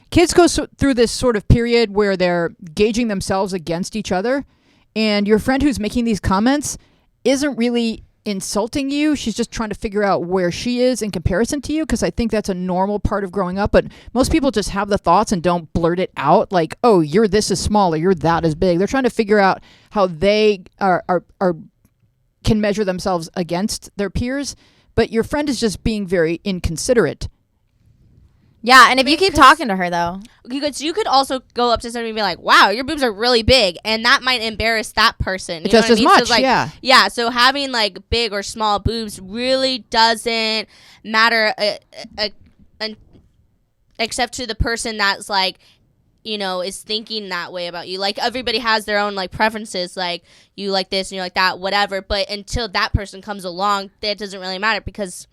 kids go through this sort of period where they're gauging themselves against each other, and your friend who's making these comments isn't really insulting you. She's just trying to figure out where she is in comparison to you, because I think that's a normal part of growing up. But most people just have the thoughts and don't blurt it out like, oh, you're this is small or you're that is big. They're trying to figure out how they are can measure themselves against their peers. But your friend is just being very inconsiderate. Yeah, and if you keep talking to her, though. You could also go up to somebody and be like, wow, your boobs are really big. And that might embarrass that person. You know Just what I as mean? much, So, like, yeah. Yeah, so having like big or small boobs really doesn't matter except to the person that's like, is thinking that way about you. Like, everybody has their own like preferences, like you like this and you like that, whatever. But until that person comes along, that doesn't really matter because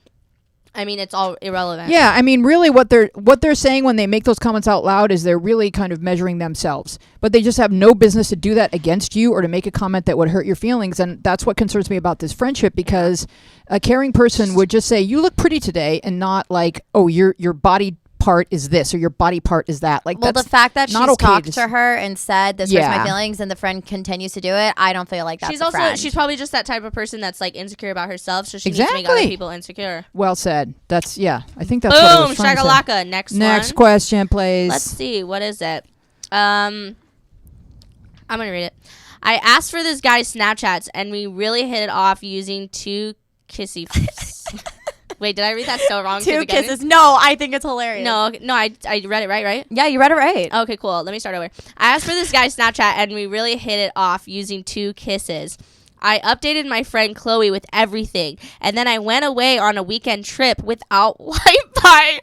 it's all irrelevant. Yeah, really what they're saying when they make those comments out loud is they're really kind of measuring themselves. But they just have no business to do that against you or to make a comment that would hurt your feelings. And that's what concerns me about this friendship, because a caring person would just say, you look pretty today, and not like, oh, your body part is this or your body part is that. Like, Well, that's the fact that she's not okay talked to to her and said, this hurts Yeah. my feelings, and the friend continues to do it, I don't feel like that's She's a also friend. she's probably just that type of person that's like insecure about herself, so she needs to make Exactly. other people insecure. Well said. That's I think that's what I Boom, was trying to say. shakalaka. Next one. Question, please. Let's see. What is it? I'm gonna read it. I asked for this guy's Snapchats, and we really hit it off using 2 kissy. Wait, did I read that so wrong? 2 kisses. No, I think it's hilarious. No, I read it right? Yeah, you read it right. Okay, cool. Let me start over. I asked for this guy's Snapchat, and we really hit it off using 2 kisses. I updated my friend Chloe with everything, and then I went away on a weekend trip without Wi-Fi.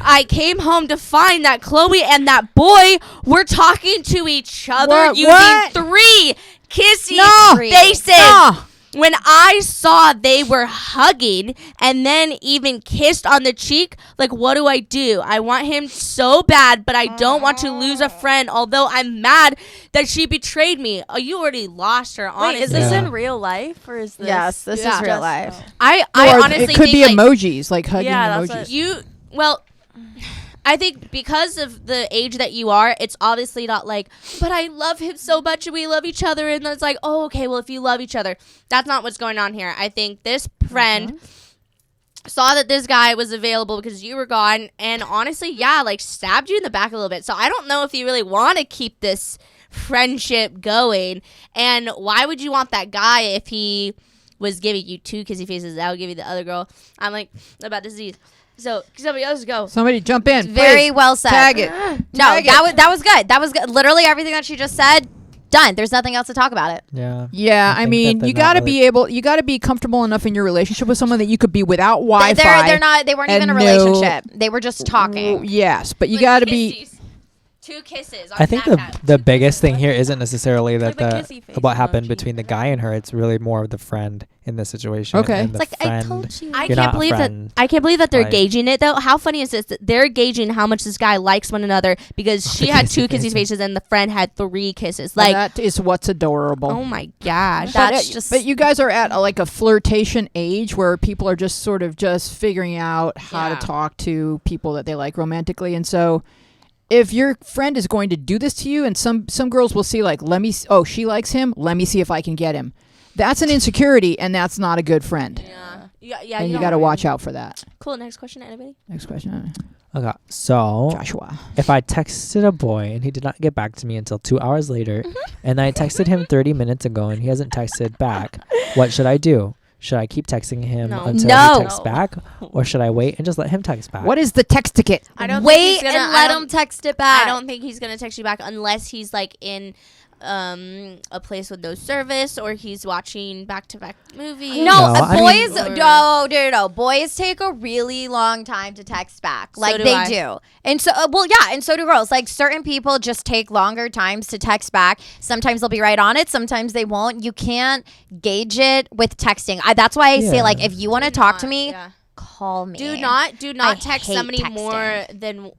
I came home to find that Chloe and that boy were talking to each other using 3 kissy faces. No. When I saw they were hugging and then even kissed on the cheek, like, what do? I want him so bad, but I don't want to lose a friend, although I'm mad that she betrayed me. Oh, you already lost her, honestly. Wait, is this in real life, or is this? Yes, this is real life. I honestly it could think be emojis, like hugging emojis. I think because of the age that you are, it's obviously not like, but I love him so much and we love each other. And it's like, oh, okay, well, if you love each other, that's not what's going on here. I think this friend saw that this guy was available because you were gone. And honestly, yeah, like stabbed you in the back a little bit. So I don't know if you really want to keep this friendship going. And why would you want that guy if he was giving you 2 kissy faces? I would give you the other girl. I'm like, about disease. So somebody else go. Somebody jump in. Very well said. Tag it. That was good. That was good. Literally everything that she just said. Done. There's nothing else to talk about it. Yeah. Yeah. I mean, you got to you got to be comfortable enough in your relationship with someone that you could be without Wi-Fi. They weren't even in a relationship. They were just talking. Yes, but you got to be. 2 kisses. I think the biggest thing here isn't necessarily that what happened between the guy and her. It's really more of the friend in this situation. Okay. It's like, I told you. I can't believe that they're gauging it though. How funny is this? That they're gauging how much this guy likes one another because she had 2 kissy faces and the friend had 3 kisses. Like, that is what's adorable. Oh my gosh. But you guys are at like a flirtation age where people are just sort of just figuring out how to talk to people that they like romantically, and so. If your friend is going to do this to you, and some girls will see like, she likes him, let me see if I can get him. That's an insecurity, and that's not a good friend. Yeah. And you got to watch out for that. Cool. Next question, anybody? Next question. Okay, so Joshua. If I texted a boy and he did not get back to me until 2 hours later, and I texted him 30 minutes ago and he hasn't texted back, what should I do? Should I keep texting him until he texts back, or should I wait and just let him text back? What is the text ticket? I don't wait and let him text it back. I don't think he's gonna text you back unless he's like in a place with no service or he's watching back-to-back movies. Boys take a really long time to text back. Like So do they I. do. And so and so do girls. Like certain people just take longer times to text back. Sometimes they'll be right on it, sometimes they won't. You can't gauge it with texting. That's why I say, like, if you want to talk to me, call me. Do not text somebody texting. more than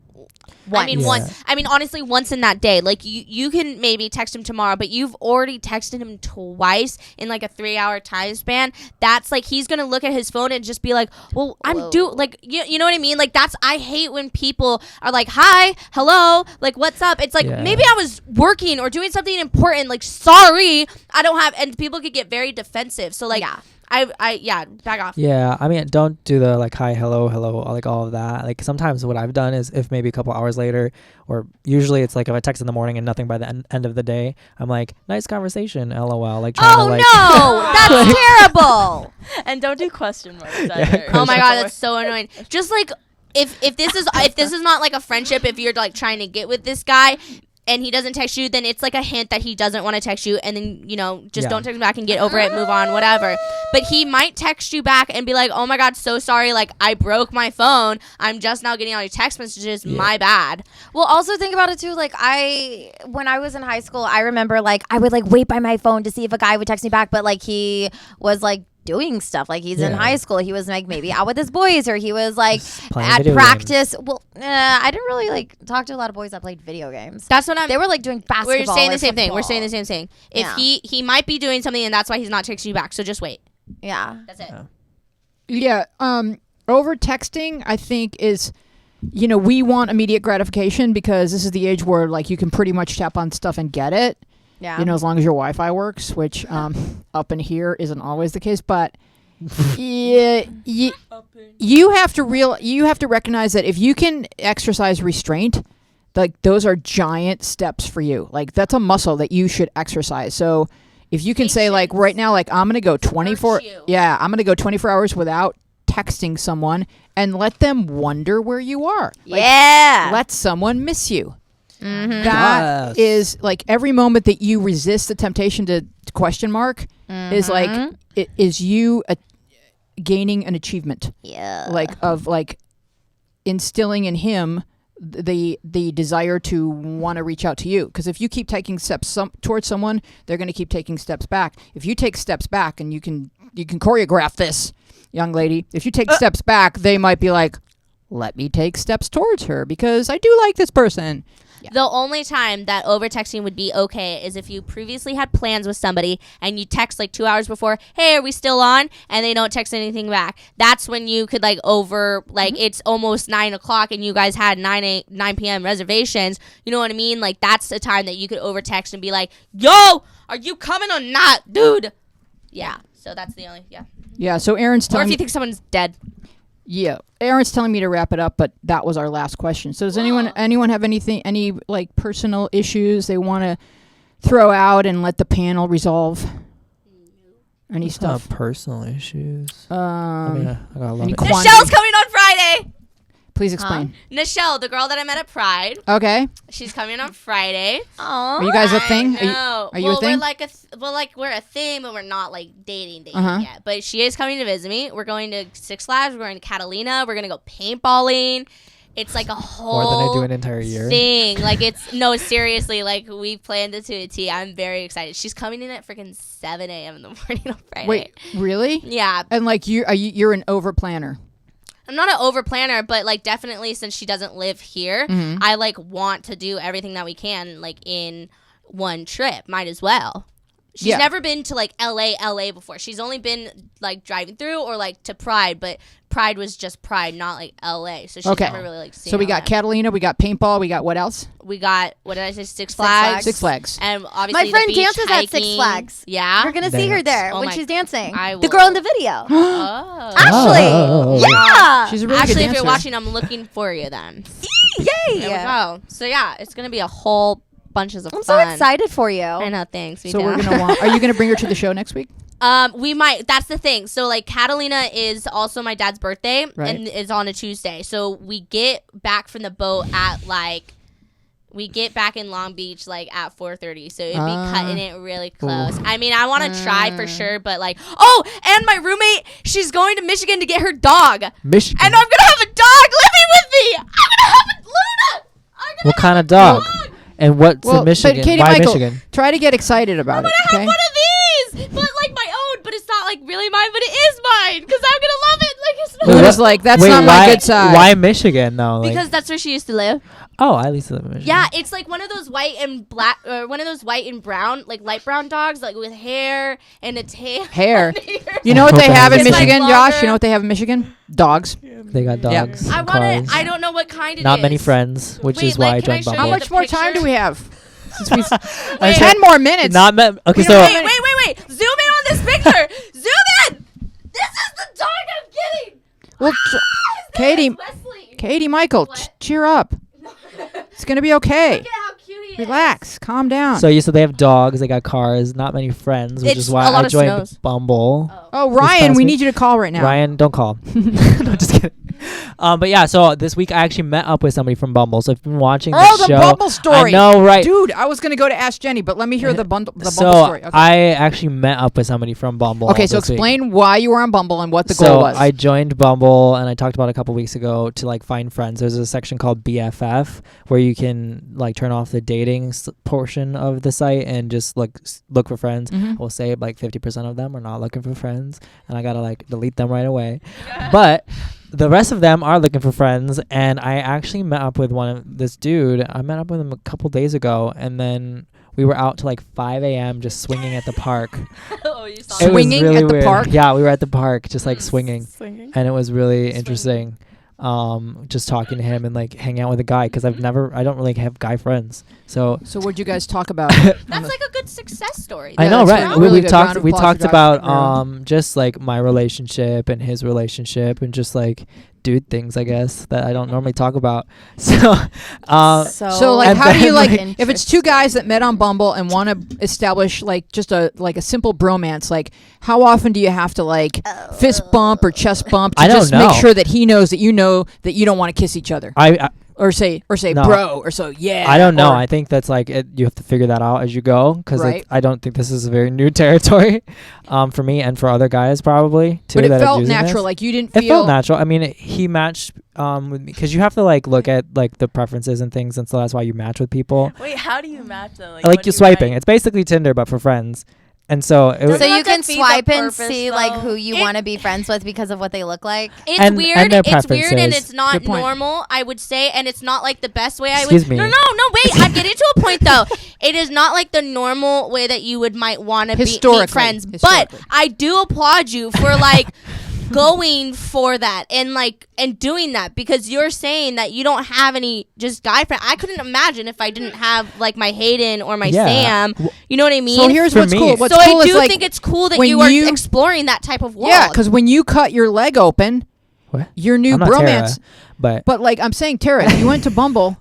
Once. I mean, honestly, once in that day. Like, you can maybe text him tomorrow, but you've already texted him twice in, like, a 3-hour time span. That's, like, he's going to look at his phone and just be like, well, you know what I mean? Like, I hate when people are like, hi, hello, like, what's up? It's like, maybe I was working or doing something important. Like, sorry, I don't have, and people could get very defensive. So, like, back off. Yeah, I mean, don't do the like hi, hello, like all of that. Like sometimes what I've done is if maybe a couple hours later, or usually it's like if I text in the morning and nothing by the end of the day, I'm like, nice conversation, lol. Like trying to like. No, that's terrible. And don't do question marks either. Oh my god, that's so annoying. Just like if this is not like a friendship, if you're like trying to get with this guy. And he doesn't text you, then it's like a hint that he doesn't want to text you. And then, just don't text him back and get over it, move on, whatever. But he might text you back and be like, oh my God, so sorry. Like, I broke my phone. I'm just now getting all your text messages. My bad. Well, also think about it too. Like when I was in high school, I remember like I would like wait by my phone to see if a guy would text me back. But like he was like doing stuff, like he's in high school, he was like maybe out with his boys, or he was like at practice games. Well, I didn't really like talk to a lot of boys that played video games. That's what they were like doing basketball. We're saying the same thing. We're saying the same thing. If he might be doing something and that's why he's not texting you back, so just wait. That's it. Over texting I think is, we want immediate gratification because this is the age where like you can pretty much tap on stuff and get it. As long as your Wi-Fi works, which up in here isn't always the case, but you have to recognize that if you can exercise restraint, like those are giant steps for you. Like that's a muscle that you should exercise. So if you can say like right now, like I'm going to go 24. Yeah, I'm going to go 24 hours without texting someone and let them wonder where you are. Like, let someone miss you. Mm-hmm. That is like every moment that you resist the temptation to question mark is like it is you gaining an achievement. Yeah. Like of like instilling in him the desire to want to reach out to you, because if you keep taking steps towards someone, they're going to keep taking steps back. If you take steps back, and you can choreograph this, young lady, if you take steps back, they might be like, let me take steps towards her because I do like this person. Yeah. The only time that over texting would be okay is if you previously had plans with somebody and you text like 2 hours before, hey, are we still on? And they don't text anything back. That's when you could like it's almost 9 o'clock and you guys had 9 p.m. reservations. You know what I mean? Like that's the time that you could over text and be like, yo, are you coming or not, dude? Yeah. So that's the only, Yeah. So Aaron's telling Or if you think someone's dead. Yeah, Aaron's telling me to wrap it up, but that was our last question. So does anyone have any like personal issues they want to throw out and let the panel resolve? Any stuff? Personal issues. I got a lot of Michelle's coming on Friday. Please explain. Nichelle, the girl that I met at Pride. Okay. She's coming on Friday. Are you guys a thing? No. Are you a thing? We're a thing, but we're not like dating yet. But she is coming to visit me. We're going to Six Flags. We're going to Catalina. We're gonna go paintballing. It's like a whole more than I do an entire year thing. Like seriously. Like we planned it to a T. I'm very excited. She's coming in at freaking 7 a.m. in the morning on Friday. Wait, really? Yeah. And like you're an over planner. I'm not an over planner, but like definitely since she doesn't live here, I like want to do everything that we can like in one trip. Might as well. She's never been to like LA before. She's only been like driving through or like to Pride, but Pride was just Pride, not like LA. So she's never really like seen. So we got Catalina, we got paintball, we got what else? We got, what did I say? Six Flags. Six Flags. And obviously my friend the beach dances hiking. at Six Flags. Yeah. You're gonna see her there when she's dancing. The girl in the video. Oh. Ashley. Yeah. She's a really Ashley, good if dancer. you're watching, I'm looking for you then. Yay. There we go. So yeah, it's gonna be a whole bunches of I'm fun. so excited for you. I know, thanks. So we're gonna are you gonna bring her to the show next week? We might. That's the thing. So like Catalina is also my dad's birthday, and is on a Tuesday. So we get back from the boat at like. We get back in Long Beach like at 4:30, so it'd be cutting it really close. I mean, I want to try for sure, but like, and my roommate, she's going to Michigan to get her dog. Michigan. And I'm gonna have a dog living with me. I'm gonna have a Luna. What kind of dog? And what's in Michigan? But Katie Why Michal, Michigan? try to get excited about it. I have one of these, but like my own, but it's not like really mine, but it is mine because I'm gonna love it. Like it's not. Luna's like, that's not my good side. Why Michigan though? Like, because that's where she used to live. Oh, I used to live in Michigan. Yeah, it's like one of those white and black, or one of those white and brown, like light brown dogs, like with hair and a tail. Hair. You know what they have in It's like Michigan, longer. Josh? You know what they have in Michigan? Dogs. They got dogs. I and want cars. to. I don't know what kind it is. Not many friends, which Wait, is why I can I joined show you Bumble. How much more time do we have? Since we Wait. 10 more minutes. Not met. Okay, so Wait. Zoom in on this picture. Zoom in. This is the dog I'm getting. Well, His name is Katie, Wesley. Katie Michal, What? cheer up. It's gonna be okay. Look at how cute he is. Relax, calm down. So you said they have dogs, they got cars, not many friends, which It's is why a lot I of joined snows. Bumble. Oh, Ryan, past we week. need you to call right now. Ryan, don't call. No, just kidding. But yeah, so this week I actually met up with somebody from Bumble. So I've been watching the Oh, the show. Bumble story. I know, right? Dude, I was gonna go to Ask Jenny, but let me hear the Bumble So story. Okay. I actually met up with somebody from Bumble. Okay, so this week. explain why you were on Bumble and what the So goal was. I joined Bumble, and I talked about it a couple weeks ago to like find friends. There's a section called BFF where you can like turn off the dating portion of the site and just look for friends. Mhm. We'll say like 50% of them are not looking for friends, and I gotta like delete them right away. But the rest of them are looking for friends, and I actually met up with this dude. I met up with him a couple days ago, and then we were out till like 5 a.m. just swinging at the park. Oh, you saw It was Swinging really at the weird. park? Yeah, we were at the park just like swinging, Swinging. and it was really interesting. Just talking to him and like hanging out with a guy because I don't really have guy friends. So So what'd you guys talk about? That's like a good good success story. I Yeah, know, that's right? a really good round of We applause talked for about Dr. Monroe. just like my relationship and his relationship and just like dude things, I guess, that I don't normally talk about. So, So like, And how do you then, like like, if it's two guys that met on Bumble and want to establish like just a simple bromance? Like, how often do you have to like fist bump or chest bump to I don't just know. make sure that he knows that you know that you don't want to kiss each other, I or say No. bro, or so yeah. I don't know. or- I think that's like you have to figure that out as you go because Right. I don't think this is a very new territory for me and for other guys probably too. but it that are felt using natural. this. Like you didn't It feel felt natural. I mean, he matched with me because you have to like look at like the preferences and things, and so that's why you match with people. Wait, how do you match them? Like what do you you swiping. write? It's basically Tinder but for friends, and so it was. So Doesn't you that can defeat the swipe and purpose, see like though? who you It- want to be friends with because of what they look like. It's And weird. their It's weird, and preferences. it's not Good point. normal. I would say, and it's not like the best way. Excuse me. No. Wait, I'm getting to a point though. It is not like the normal way that you might want to meet Historically. friends. But Historically. I do applaud you for like going for that and doing that because you're saying that you don't have any just guy friend. I couldn't imagine if I didn't have like my Hayden or my Yeah. Sam. You know what I mean? So here's For what's me- cool. What's so cool I is do like think it's cool that when you are you- exploring that type of world. yeah, because when you cut your leg open, What? your new I'm not bromance. Tara, but But like I'm saying, Tara, if you went to Bumble,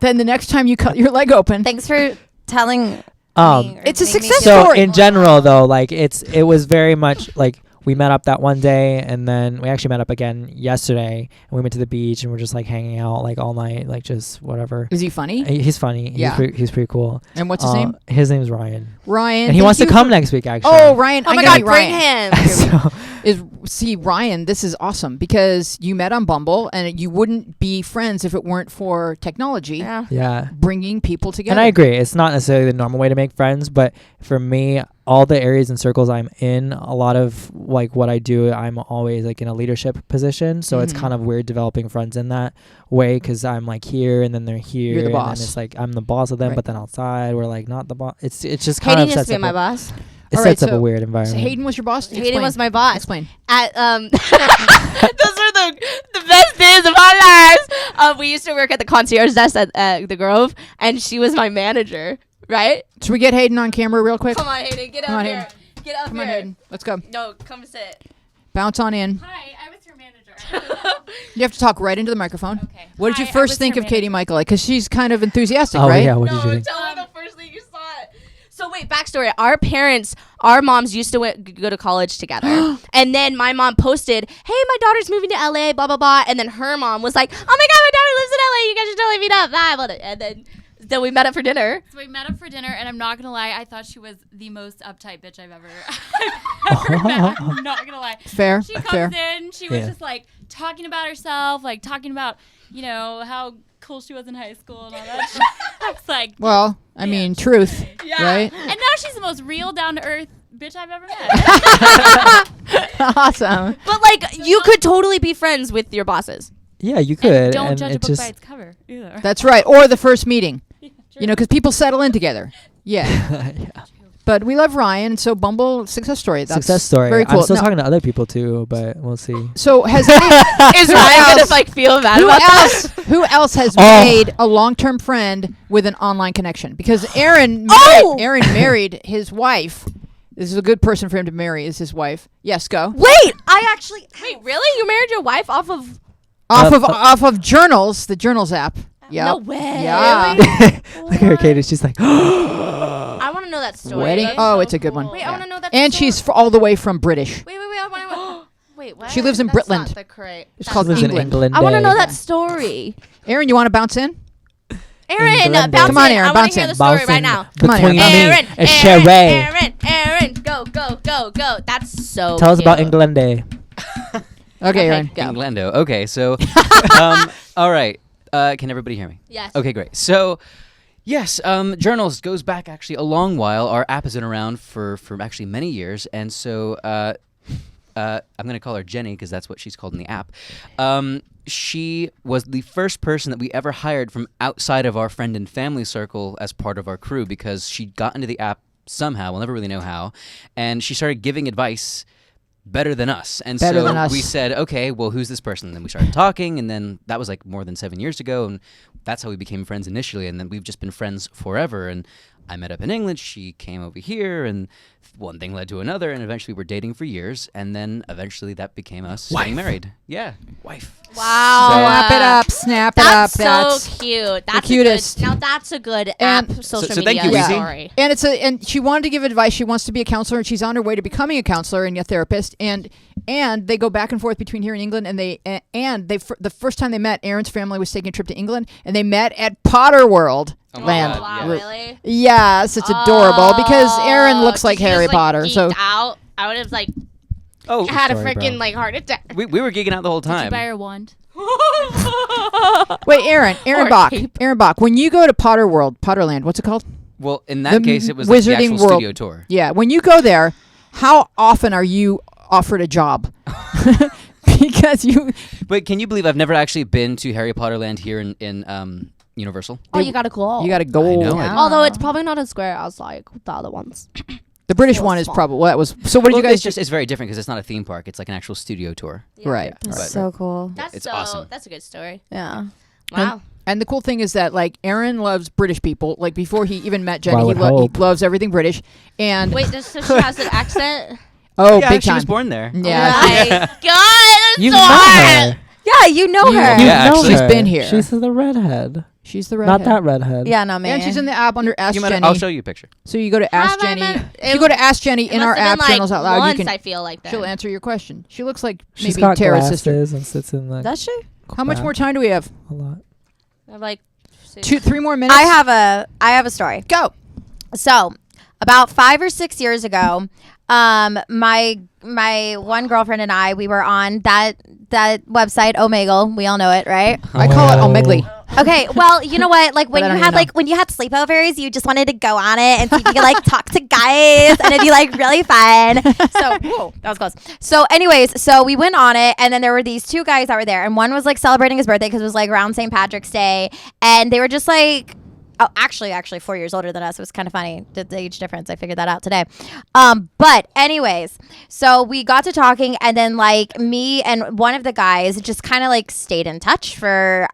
then the next time you cut your leg open, Thanks for telling me. Um, or It's a making me success feel so story. in general though, like it was very much like we met up that one day and then we actually met up again yesterday and we went to the beach and we're just like hanging out like all night, like just whatever. is he funny? He's funny. Yeah. He's pretty cool. And what's his name? His name's Ryan. Ryan. And he thank wants to you come for- next week actually. Oh, Ryan! oh I'm my gonna God, meet bring Ryan. him. So, Ryan, this is awesome because you met on Bumble and you wouldn't be friends if it weren't for technology Yeah. yeah. bringing people together. And I agree. It's not necessarily the normal way to make friends, but for me, all the areas and circles I'm in, a lot of like what I do, I'm always like in a leadership position. So it's Mhm. kind of weird developing friends in that way because I'm like here and then they're here. You're the and boss. then it's like I'm the boss of them, Right. but then outside we're like not the boss. It's just kind Hayden of used sets to be up my a, boss. it All right, sets up so- a weird So environment. Hayden was your boss. Hayden was my boss. Explain. At those are the best days of our lives. We used to work at the concierge desk at the Grove, and she was my manager. Right? Should we get Hayden on camera real quick? Come on, Hayden, get Come up on, here. Hayden. Get up Come here. on, Hayden. Let's go. No, come sit. Bounce on in. Hi, I was your manager. You have to talk right into the microphone. Okay. What did you Hi, I first was think her of Katie manager. Michael? Because she's kind of enthusiastic, Oh right? yeah, what did you No, think? tell me the first thing you saw it. So wait, backstory. Our moms used to go to college together. And then my mom posted, hey, my daughter's moving to LA, blah, blah, blah. And then her mom was like, oh my God, my daughter lives in LA. You guys should totally meet up. Blah. And then we met up for dinner. So we met up for dinner, and I'm not gonna lie, I thought she was the most uptight bitch I've ever met. I'm not gonna lie. Fair. She comes Fair. in, she was Yeah. just like talking about herself, like talking about, you know, how cool she was in high school and all that shit. I was like, Well, I mean, truth, yeah. right? And now she's the most real, down to earth bitch I've ever met. Awesome. But like, you could totally be friends with your bosses. Yeah, you And could. don't and judge a it book just by its cover either. That's right. Or the first meeting. True. You know, because people settle in together. Yeah. yeah. But we love Ryan, so Bumble success story. That's Success story. Very cool. I'm still Now- talking to other people too, but we'll see. So has any, Is Who Ryan gonna else? like feel bad who about that? else? Who else has Oh. made a long-term friend with an online connection? Because Aaron, Oh! Aaron married his wife. This is a good person for him to marry. Is his wife? Yes, go. Wait, I actually. Wait, really? You married your wife off of? Off of Journals, the Journals app. Yeah. No way. Yeah. Look at her, Katie. She's like, I want to know that story. Wedding. That's Oh, so it's a good cool. one. Wait, Yeah. I want to know that. And story. she's all the way from British. Wait. I want. Wait, what? She lives in That's Britland. Not the correct. It's that's called lives not- in England. England. I want to know Day. that story. Aaron, you want to bounce in? Aaron, England bounce Day. Come on, in. Aaron, I want bounce to hear in. the story Bouncing right now. Come on, between Aaron. me and Shierra. Aaron, go. That's so. Tell us about cute. England Day. Okay, Aaron. go. Englando. Okay, so, all right. Can everybody hear me? Yes. Okay, great. So, yes, Journals goes back actually a long while. Our app has been around for actually many years, and so I'm going to call her Jenny because that's what she's called in the app. She was the first person that we ever hired from outside of our friend and family circle as part of our crew because she got into the app somehow. We'll never really know how, and she started giving advice better than us. And Better so than us. we said, okay, well, who's this person? And then we started talking, and then that was like more than 7 years ago, and that's how we became friends initially, and then we've just been friends forever. And I met up in England. She came over here, and one thing led to another, and eventually we're dating for years, and then eventually that became us getting married. Yeah, wife. Wow. Snap it up, snap it up. That's so cute. That's the cutest. Now that's a good And- app social so thank media you, Weezy. story. And and she wanted to give advice. She wants to be a counselor, and she's on her way to becoming a counselor and a therapist. And they go back and forth between here and England. And the first time they met, Aaron's family was taking a trip to England, and they met at Potter World. Oh my Land. God, Wow, yes. really? Yes, it's adorable because Aaron looks like Did you Harry just, like, Potter. So geeked out. I would have Oh, had a Sorry, bro. freaking heart attack. we were geeking out the whole Did you time. buy her wand? wait, Aaron Or Bach, cape. Aaron Bach. When you go to Potter World, Potterland, what's it called? Well, in that The case, it was like the Wizarding actual World. studio tour. Yeah, when you go there, how often are you offered a job? Because you But can you believe I've never actually been to Harry Potter Land here in Universal? Oh, you gotta go. got to go. I know, Yeah. Although it's probably not as square as like the other ones. The British Well, one is small. probably that was. So what did Well, you guys it's just it's very different because it's not a theme park. It's like an actual studio tour. right? But- So cool. That's It's so. awesome. That's a good story. Yeah. Wow. And the cool thing is that like Aaron loves British people. Like before he even met Jenny, Well, I he, would he hope. loves everything British. And Wait, so she has an accent? oh, yeah, big she time. was born there. Yeah, My God, that's You so know hard. her. Yeah, you know You- her. you Yeah, know actually. she's been here. She's the redhead. She's the redhead. Not that redhead. Yeah, no, man. And she's in the app under Ask You might- Jenny. I'll show you a picture. So you go to Ask Have I Jenny. met- If you go to Ask Jenny It in our must have app, been, like, Journals Out Loud, once, you can. I feel like that. She'll answer your question. She looks like She's maybe got Tara's glasses sister. and sits in the. Does she? How much back more time do we have? A lot. I'm like, 3 more minutes. I have a story. Go. So, about 5 or 6 years ago, my one girlfriend and I, we were on that website Omegle. We all know it, right? I call it Oh. Omegle. Okay, well, you know what? Like when But I you don't had even know. when you had sleepovers, you just wanted to go on it and see if you could like talk to guys, and it'd be like really fun. So whoa, that was close. So, anyways, so we went on it, and then there were these 2 guys that were there, and one was like celebrating his birthday because it was like around St. Patrick's Day, and they were just like. Oh, actually, 4 years older than us. It was kind of funny, the age difference. I figured that out today. But anyways, so we got to talking, and then like me and one of the guys just kind of like stayed in touch for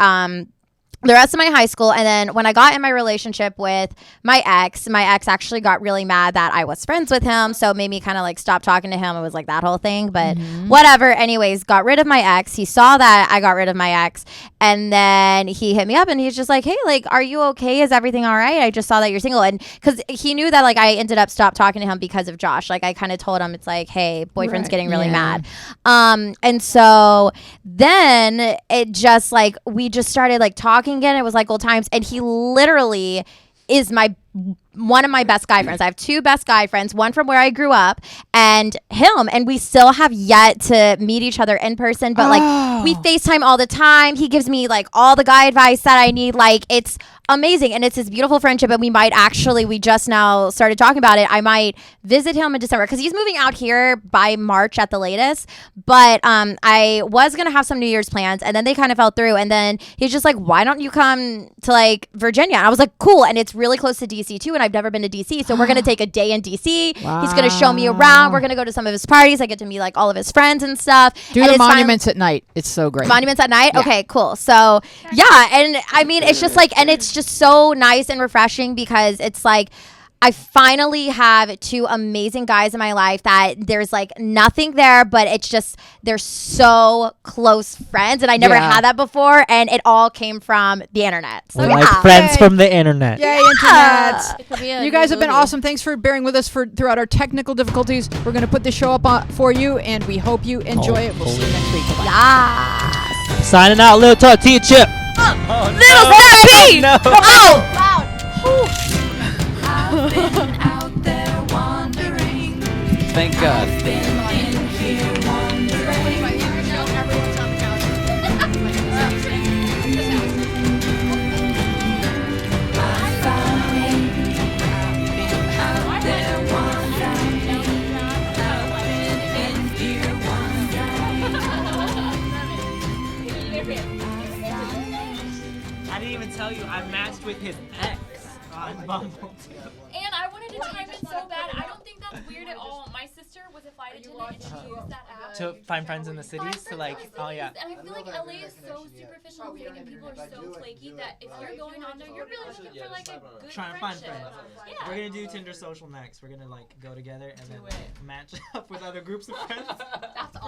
the rest of my high school. And then when I got in my relationship with my ex actually got really mad that I was friends with him. So it made me kind of like stop talking to him. It was like that whole thing, but whatever. Anyways, got rid of my ex. He saw that I got rid of my ex. And then he hit me up and he's just like, hey, like, are you okay? Is everything all right? I just saw that you're single. And because he knew that like I ended up stopped talking to him because of Josh. Like I kind of told him, it's like, hey, boyfriend's Right. getting really Yeah. mad. And so then it just like, we just started like talking again. It was like old times. And he literally is one of my best guy friends. I have 2 best guy friends, one from where I grew up and him. And we still have yet to meet each other in person, but like we FaceTime all the time. He gives me like all the guy advice that I need. Like it's amazing. And it's this beautiful friendship. And we just now started talking about it. I might visit him in December because he's moving out here by March at the latest. But I was going to have some New Year's plans and then they kind of fell through. And then he's just like, why don't you come to like Virginia? And I was like, cool. And it's really close to DC too. And I've never been to DC. So we're going to take a day in DC. He's going to show me around. We're going to go to some of his parties. I get to meet like all of his friends and stuff. Do And the it's monuments at night. It's so great. Monuments at night? Yeah. Okay, cool. So, yeah. And I mean, it's just like, and it's just so nice and refreshing because it's like, I finally have 2 amazing guys in my life that there's like nothing there, but it's just, they're so close friends. And I never Yeah. had that before. And it all came from the internet. So, We're yeah. like friends Yay. from the internet. Yay, internet! It could be a You guys new have been movie. awesome. Thanks for bearing with us throughout our technical difficulties. We're going to put this show up for you, and we hope you enjoy it. We'll see you next week. Bye-bye. Yes. Signing out, little tortilla chip. Little therapy! No. Oh! I've been out there wandering. Thank God. Been in here wondering. I found me. I've been out there wandering. I've been in here wondering. I didn't even tell you I matched with his ex on Bumble. And I wanted to chime in so bad. I don't think think that's weird at all. My sister was a flight attendant and she used that app To find friends in the cities to like, oh yeah. And I feel like LA is so superficial and fake and people are so flaky that if you're going on there, you're really looking for like a good Trying to find friendship. friends. Yeah. We're gonna do Tinder social next. We're gonna like go together and then match up with other groups of friends. That's awesome.